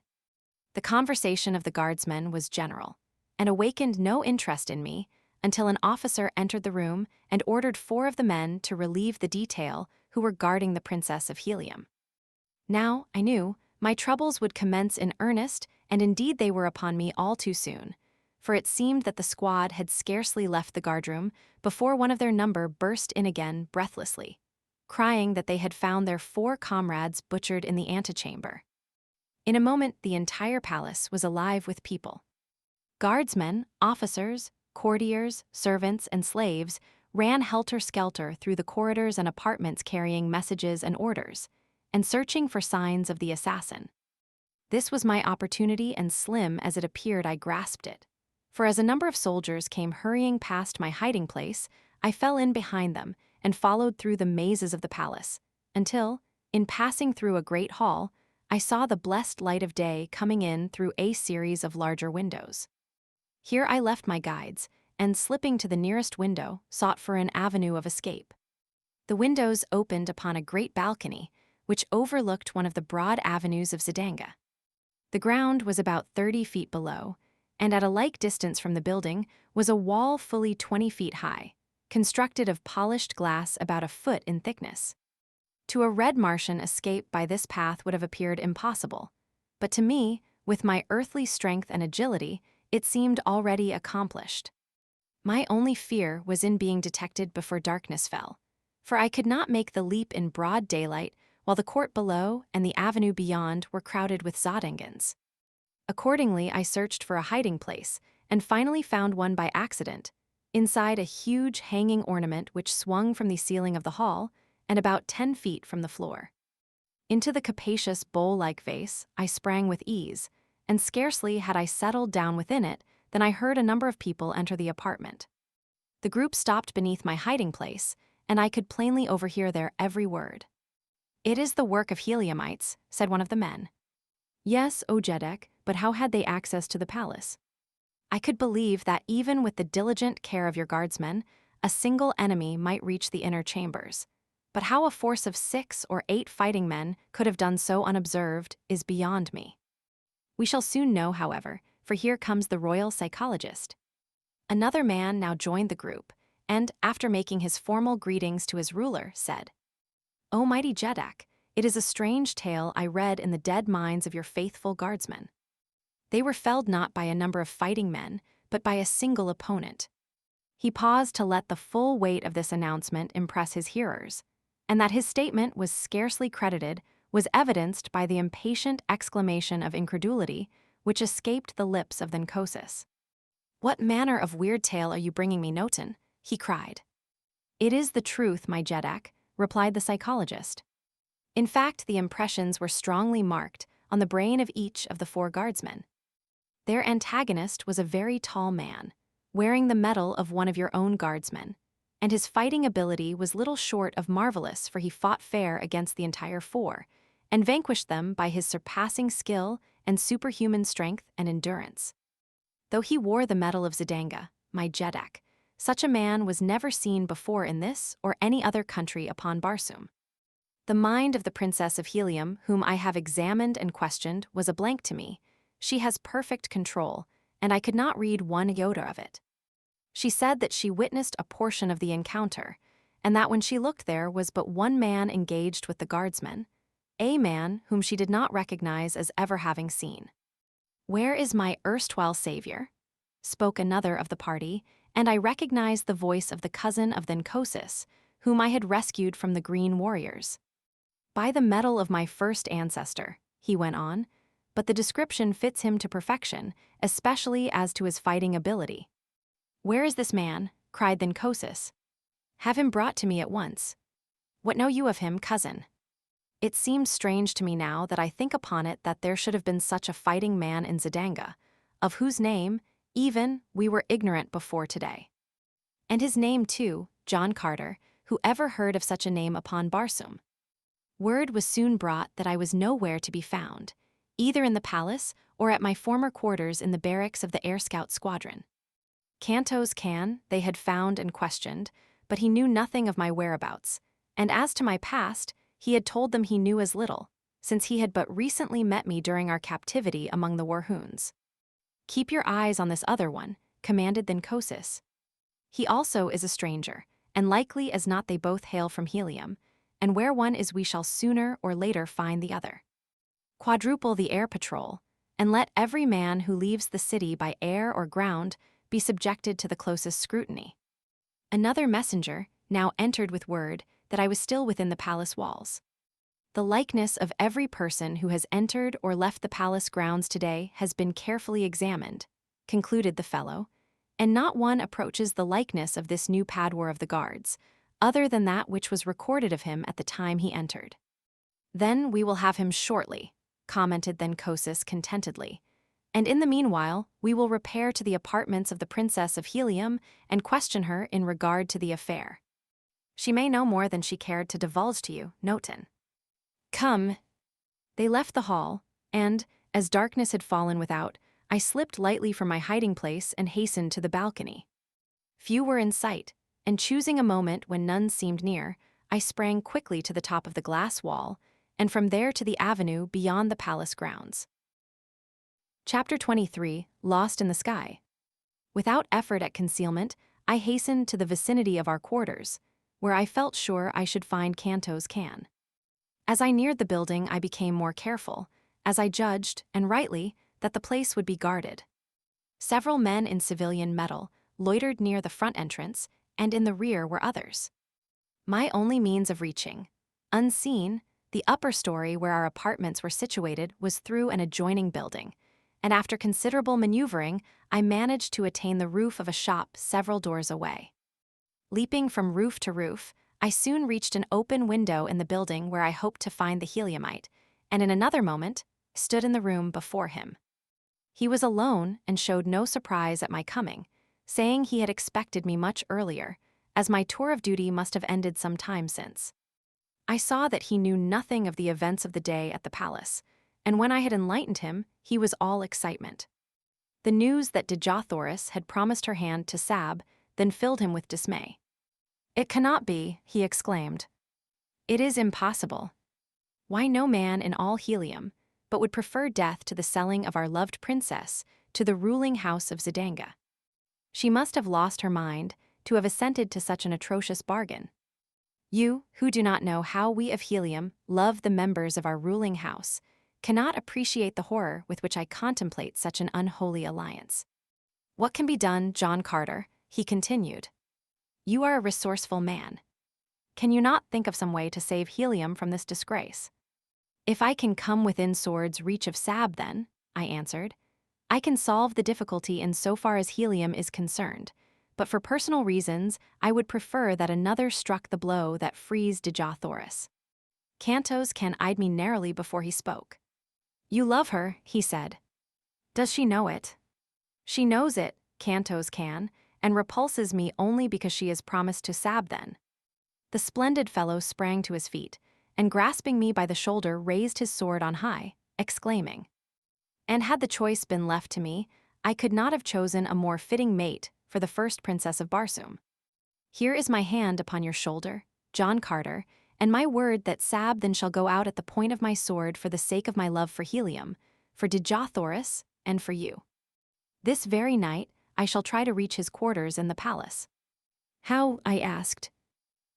The conversation of the guardsmen was general, and awakened no interest in me until an officer entered the room and ordered 4 of the men to relieve the detail who were guarding the Princess of Helium. Now, I knew, my troubles would commence in earnest, and indeed they were upon me all too soon, for it seemed that the squad had scarcely left the guardroom before one of their number burst in again breathlessly, crying that they had found their 4 comrades butchered in the antechamber. In a moment, the entire palace was alive with people. Guardsmen, officers, courtiers, servants, and slaves ran helter-skelter through the corridors and apartments carrying messages and orders, and searching for signs of the assassin. This was my opportunity, and slim as it appeared I grasped it. For as a number of soldiers came hurrying past my hiding place, I fell in behind them and followed through the mazes of the palace, until, in passing through a great hall, I saw the blessed light of day coming in through a series of larger windows. Here I left my guides, and slipping to the nearest window, sought for an avenue of escape. The windows opened upon a great balcony, which overlooked one of the broad avenues of Zidanga. The ground was about 30 feet below, and at a like distance from the building was a wall fully 20 feet high, constructed of polished glass about a foot in thickness. To a red Martian, escape by this path would have appeared impossible, but to me, with my earthly strength and agility, it seemed already accomplished. My only fear was in being detected before darkness fell, for I could not make the leap in broad daylight while the court below and the avenue beyond were crowded with Zodangans. Accordingly, I searched for a hiding place and finally found one by accident, inside a huge hanging ornament which swung from the ceiling of the hall and about 10 feet from the floor. Into the capacious bowl-like vase I sprang with ease, and scarcely had I settled down within it than I heard a number of people enter the apartment. The group stopped beneath my hiding place, and I could plainly overhear their every word. "It is the work of Heliumites," said one of the men. "Yes, O Jedek, but how had they access to the palace?" "I could believe that even with the diligent care of your guardsmen, a single enemy might reach the inner chambers. But how a force of 6 or 8 fighting men could have done so unobserved is beyond me. We shall soon know, however, for here comes the royal psychologist." Another man now joined the group, and, after making his formal greetings to his ruler, said, "O mighty Jeddak, it is a strange tale I read in the dead minds of your faithful guardsmen. They were felled not by a number of fighting men, but by a single opponent." He paused to let the full weight of this announcement impress his hearers, and that his statement was scarcely credited was evidenced by the impatient exclamation of incredulity which escaped the lips of Thenkosis. What manner of weird tale are you bringing me, Noten? He cried. It is the truth, my Jeddak, replied the psychologist. In fact, the impressions were strongly marked on the brain of each of the 4 guardsmen. Their antagonist was a very tall man, wearing the medal of one of your own guardsmen, and his fighting ability was little short of marvelous, for he fought fair against the entire 4, and vanquished them by his surpassing skill and superhuman strength and endurance. Though he wore the medal of Zidanga, my Jeddak, such a man was never seen before in this or any other country upon Barsoom. The mind of the Princess of Helium, whom I have examined and questioned, was a blank to me. She has perfect control, and I could not read one iota of it. She said that she witnessed a portion of the encounter, and that when she looked there was but one man engaged with the guardsmen, a man whom she did not recognize as ever having seen. Where is my erstwhile savior? Spoke another of the party, and I recognized the voice of the cousin of Thenkosis, whom I had rescued from the Green Warriors. By the medal of my first ancestor, he went on, but the description fits him to perfection, especially as to his fighting ability. Where is this man? Cried Thenkosis. Have him brought to me at once. What know you of him, cousin? It seems strange to me now that I think upon it that there should have been such a fighting man in Zidanga, of whose name, even, we were ignorant before today. And his name, too, John Carter, who ever heard of such a name upon Barsoom? Word was soon brought that I was nowhere to be found, either in the palace or at my former quarters in the barracks of the Air Scout Squadron. Kanto's Khan they had found and questioned, but he knew nothing of my whereabouts, and as to my past, he had told them he knew as little, since he had but recently met me during our captivity among the Warhoons. Keep your eyes on this other one, commanded Thenkosis. He also is a stranger, and likely as not they both hail from Helium, and where one is we shall sooner or later find the other. Quadruple the air patrol, and let every man who leaves the city by air or ground be subjected to the closest scrutiny. Another messenger now entered with word that I was still within the palace walls. The likeness of every person who has entered or left the palace grounds today has been carefully examined, concluded the fellow, and not one approaches the likeness of this new padwar of the guards, other than that which was recorded of him at the time he entered. Then we will have him shortly, commented Thenkosis contentedly, and in the meanwhile we will repair to the apartments of the Princess of Helium and question her in regard to the affair. She may know more than she cared to divulge to you, Noten. Come. They left the hall, and, as darkness had fallen without, I slipped lightly from my hiding place and hastened to the balcony. Few were in sight, and choosing a moment when none seemed near, I sprang quickly to the top of the glass wall, and from there to the avenue beyond the palace grounds. Chapter 23, Lost in the Sky. Without effort at concealment, I hastened to the vicinity of our quarters, where I felt sure I should find Kanto's Khan. As I neared the building, I became more careful, as I judged, and rightly, that the place would be guarded. Several men in civilian metal loitered near the front entrance, and in the rear were others. My only means of reaching, unseen, the upper story where our apartments were situated was through an adjoining building, and after considerable maneuvering, I managed to attain the roof of a shop several doors away. Leaping from roof to roof, I soon reached an open window in the building where I hoped to find the Heliumite, and in another moment, stood in the room before him. He was alone and showed no surprise at my coming, saying he had expected me much earlier, as my tour of duty must have ended some time since. I saw that he knew nothing of the events of the day at the palace, and when I had enlightened him, he was all excitement. The news that Dejah Thoris had promised her hand to Sab then filled him with dismay. It cannot be, he exclaimed. It is impossible. Why no man in all Helium but would prefer death to the selling of our loved princess to the ruling house of Zidanga? She must have lost her mind to have assented to such an atrocious bargain. You, who do not know how we of Helium love the members of our ruling house, cannot appreciate the horror with which I contemplate such an unholy alliance. What can be done, John Carter? He continued. You are a resourceful man. Can you not think of some way to save Helium from this disgrace? If I can come within sword's reach of Sab then, I answered, I can solve the difficulty insofar as helium is concerned, but for personal reasons, I would prefer that another struck the blow that frees Dejah Thoris. Cantos Can eyed me narrowly before he spoke. You love her, he said. Does she know it? She knows it, Cantos Can, and repulses me only because she is promised to Sab then. The splendid fellow sprang to his feet, and grasping me by the shoulder raised his sword on high, exclaiming. And had the choice been left to me, I could not have chosen a more fitting mate for the first princess of Barsoom. Here is my hand upon your shoulder, John Carter, and my word that Sab then shall go out at the point of my sword for the sake of my love for helium, for Dejah Thoris, and for you. This very night, I shall try to reach his quarters in the palace. How? I asked.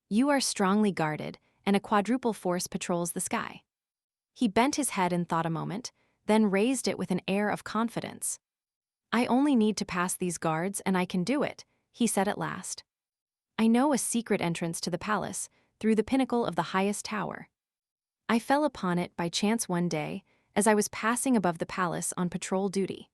You are strongly guarded, and a quadruple force patrols the sky. He bent his head in thought a moment, then raised it with an air of confidence. I only need to pass these guards and I can do it, he said at last. I know a secret entrance to the palace, through the pinnacle of the highest tower. I fell upon it by chance one day, as I was passing above the palace on patrol duty.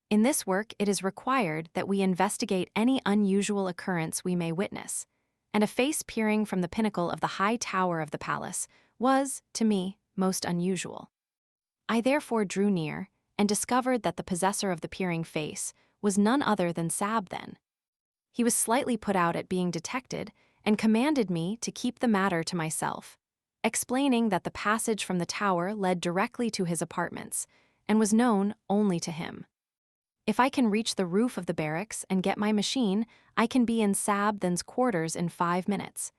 In this work it is required that we investigate any unusual occurrence we may witness, and a face peering from the pinnacle of the high tower of the palace was, to me, most unusual. I therefore drew near, and discovered that the possessor of the peering face was none other than Sab then. He was slightly put out at being detected, and commanded me to keep the matter to myself, explaining that the passage from the tower led directly to his apartments, and was known only to him. If I can reach the roof of the barracks and get my machine, I can be in Sab then's quarters in 5 minutes.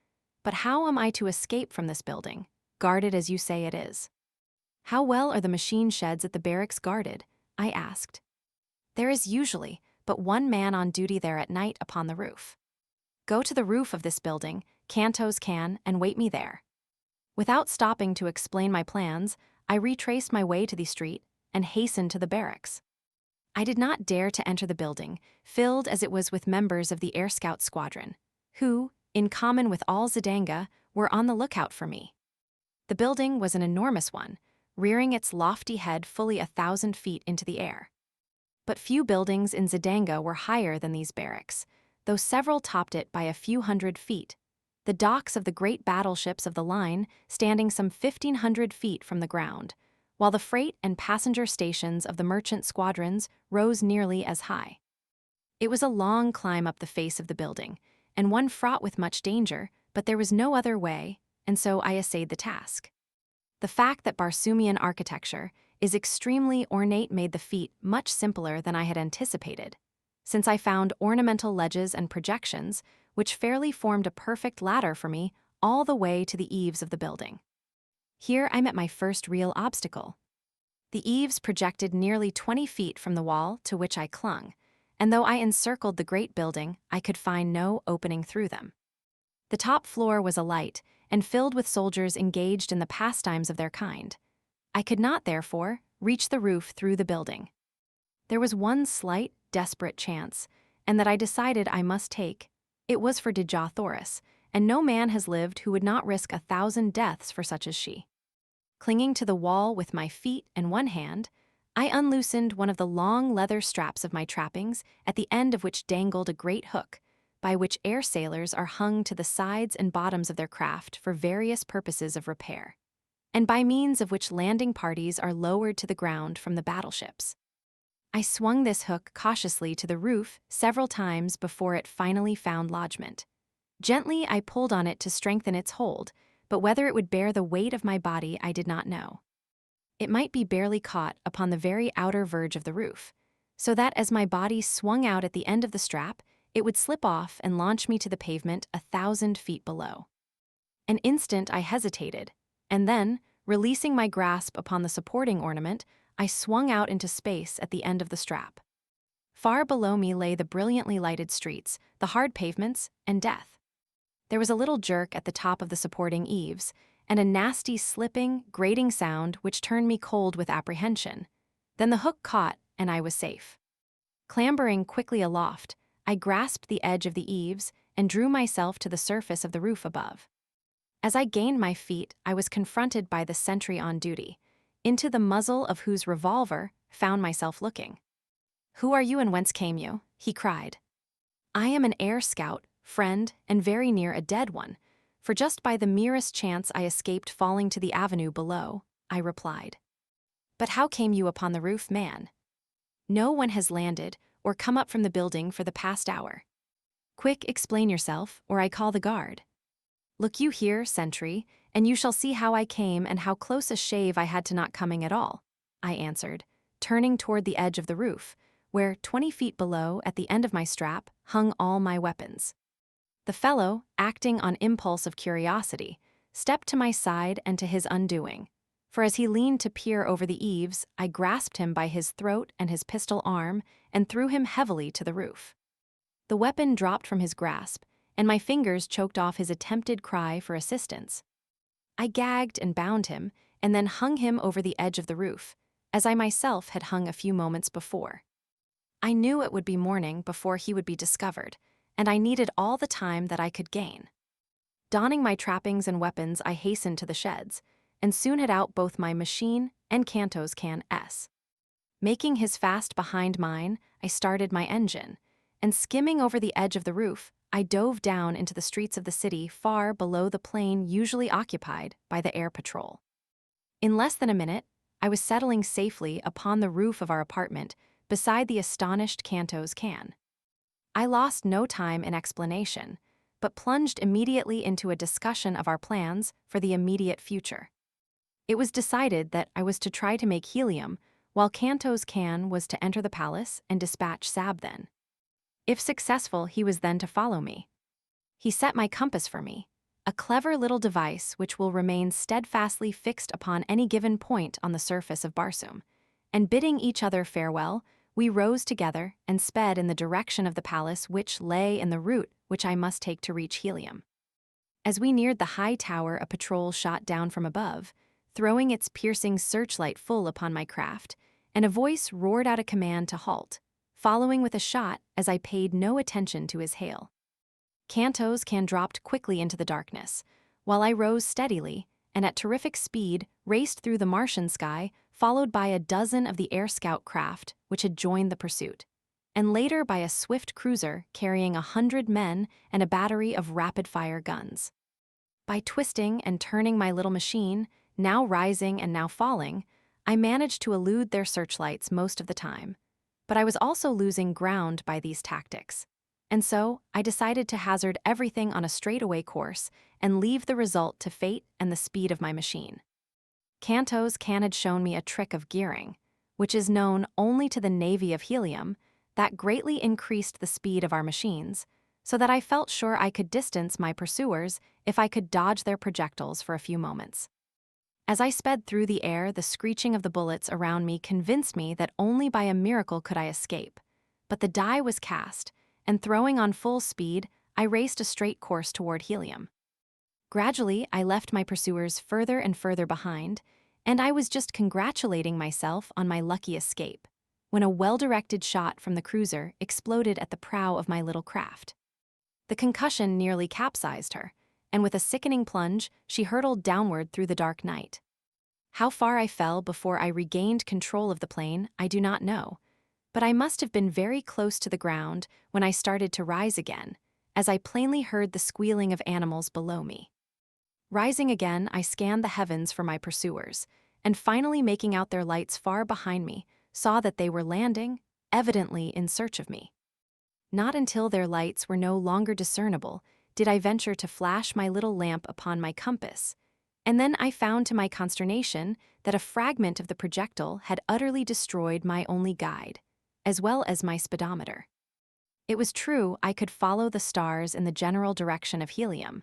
But how am I to escape from this building, guarded as you say it is? How well are the machine sheds at the barracks guarded? I asked. There is usually but one man on duty there at night upon the roof. Go to the roof of this building, Cantos Can, and wait me there. Without stopping to explain my plans, I retraced my way to the street and hastened to the barracks. I did not dare to enter the building, filled as it was with members of the Air Scout Squadron, who, in common with all Zidanga, were on the lookout for me. The building was an enormous one, rearing its lofty head fully 1,000 feet into the air. But few buildings in Zidanga were higher than these barracks, though several topped it by a few hundred feet, the docks of the great battleships of the line standing some 1,500 feet from the ground, while the freight and passenger stations of the merchant squadrons rose nearly as high. It was a long climb up the face of the building, and one fraught with much danger, but there was no other way, and so I essayed the task. The fact that Barsoomian architecture is extremely ornate made the feat much simpler than I had anticipated, since I found ornamental ledges and projections which fairly formed a perfect ladder for me all the way to the eaves of the building. Here I met my first real obstacle. The eaves projected nearly 20 feet from the wall to which I clung, and though I encircled the great building, I could find no opening through them. The top floor was alight and filled with soldiers engaged in the pastimes of their kind. I could not, therefore, reach the roof through the building. There was one slight, desperate chance, and that I decided I must take. It was for Dejah Thoris, and no man has lived who would not risk 1,000 deaths for such as she. Clinging to the wall with my feet and one hand, I unloosened one of the long leather straps of my trappings, at the end of which dangled a great hook, by which air sailors are hung to the sides and bottoms of their craft for various purposes of repair, and by means of which landing parties are lowered to the ground from the battleships. I swung this hook cautiously to the roof several times before it finally found lodgment. Gently I pulled on it to strengthen its hold, but whether it would bear the weight of my body I did not know. It might be barely caught upon the very outer verge of the roof, so that as my body swung out at the end of the strap, it would slip off and launch me to the pavement 1,000 feet below. An instant I hesitated, and then, releasing my grasp upon the supporting ornament, I swung out into space at the end of the strap. Far below me lay the brilliantly lighted streets, the hard pavements, and death. There was a little jerk at the top of the supporting eaves, and a nasty slipping, grating sound which turned me cold with apprehension. Then the hook caught, and I was safe. Clambering quickly aloft, I grasped the edge of the eaves and drew myself to the surface of the roof above. As I gained my feet, I was confronted by the sentry on duty, into the muzzle of whose revolver found myself looking. "Who are you and whence came you?" he cried. "I am an air scout, friend, and very near a dead one, for just by the merest chance I escaped falling to the avenue below," I replied. "But how came you upon the roof, man?" "No one has landed or come up from the building for the past hour." "Quick, explain yourself, or I call the guard." "Look you here, sentry, and you shall see how I came and how close a shave I had to not coming at all," I answered, turning toward the edge of the roof, where, 20 feet below, at the end of my strap, hung all my weapons. The fellow, acting on impulse of curiosity, stepped to my side and to his undoing, for as he leaned to peer over the eaves, I grasped him by his throat and his pistol arm and threw him heavily to the roof. The weapon dropped from his grasp, and my fingers choked off his attempted cry for assistance. I gagged and bound him, and then hung him over the edge of the roof, as I myself had hung a few moments before. I knew it would be morning before he would be discovered, and I needed all the time that I could gain. Donning my trappings and weapons, I hastened to the sheds, and soon had out both my machine and Canto's can S. Making his fast behind mine, I started my engine, and skimming over the edge of the roof, I dove down into the streets of the city far below the plain usually occupied by the air patrol. In less than a minute, I was settling safely upon the roof of our apartment beside the astonished Canto's can. I lost no time in explanation, but plunged immediately into a discussion of our plans for the immediate future. It was decided that I was to try to make helium, while Canto's can was to enter the palace and dispatch Sabthen. If successful, he was then to follow me. He set my compass for me, a clever little device which will remain steadfastly fixed upon any given point on the surface of Barsoom, and bidding each other farewell, we rose together and sped in the direction of the palace which lay in the route which I must take to reach helium. As we neared the high tower, a patrol shot down from above, throwing its piercing searchlight full upon my craft, and a voice roared out a command to halt, following with a shot as I paid no attention to his hail. Canto's can dropped quickly into the darkness, while I rose steadily and at terrific speed raced through the Martian sky, followed by a dozen of the air scout craft which had joined the pursuit, and later by a swift cruiser carrying 100 men and a battery of rapid-fire guns. By twisting and turning my little machine, now rising and now falling, I managed to elude their searchlights most of the time, but I was also losing ground by these tactics, and so I decided to hazard everything on a straightaway course and leave the result to fate and the speed of my machine. Canto's can had shown me a trick of gearing, which is known only to the Navy of helium, that greatly increased the speed of our machines, so that I felt sure I could distance my pursuers if I could dodge their projectiles for a few moments. As I sped through the air, the screeching of the bullets around me convinced me that only by a miracle could I escape, but the die was cast, and throwing on full speed, I raced a straight course toward helium. Gradually, I left my pursuers further and further behind, and I was just congratulating myself on my lucky escape, when a well-directed shot from the cruiser exploded at the prow of my little craft. The concussion nearly capsized her, and with a sickening plunge, she hurtled downward through the dark night. How far I fell before I regained control of the plane, I do not know, but I must have been very close to the ground when I started to rise again, as I plainly heard the squealing of animals below me. Rising again, I scanned the heavens for my pursuers, and finally making out their lights far behind me, saw that they were landing, evidently in search of me. Not until their lights were no longer discernible did I venture to flash my little lamp upon my compass, and then I found to my consternation that a fragment of the projectile had utterly destroyed my only guide, as well as my speedometer. It was true I could follow the stars in the general direction of helium,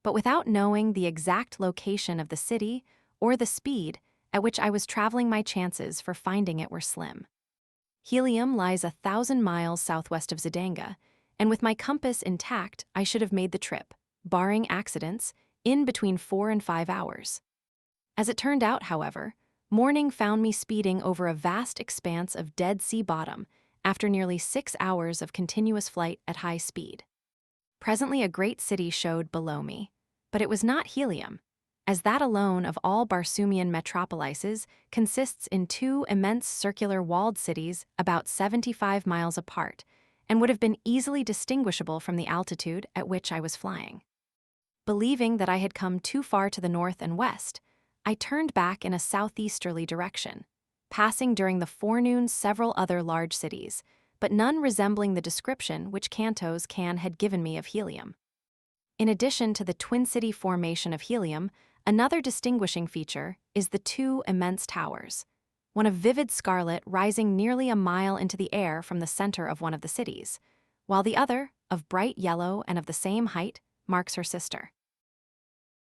but without knowing the exact location of the city or the speed at which I was traveling, my chances for finding it were slim. Helium lies 1,000 miles southwest of Zidanga, and with my compass intact, I should have made the trip, barring accidents, in between 4 and 5 hours. As it turned out, however, morning found me speeding over a vast expanse of dead sea bottom after nearly 6 hours of continuous flight at high speed. Presently a great city showed below me, but it was not helium, as that alone of all Barsoomian metropolises consists in two immense circular walled cities about 75 miles apart, and would have been easily distinguishable from the altitude at which I was flying. Believing that I had come too far to the north and west, I turned back in a southeasterly direction, passing during the forenoon several other large cities, but none resembling the description which Canto's can had given me of Helium. In addition to the twin city formation of Helium, another distinguishing feature is the two immense towers, one of vivid scarlet rising nearly a mile into the air from the center of one of the cities, while the other, of bright yellow and of the same height, marks her sister.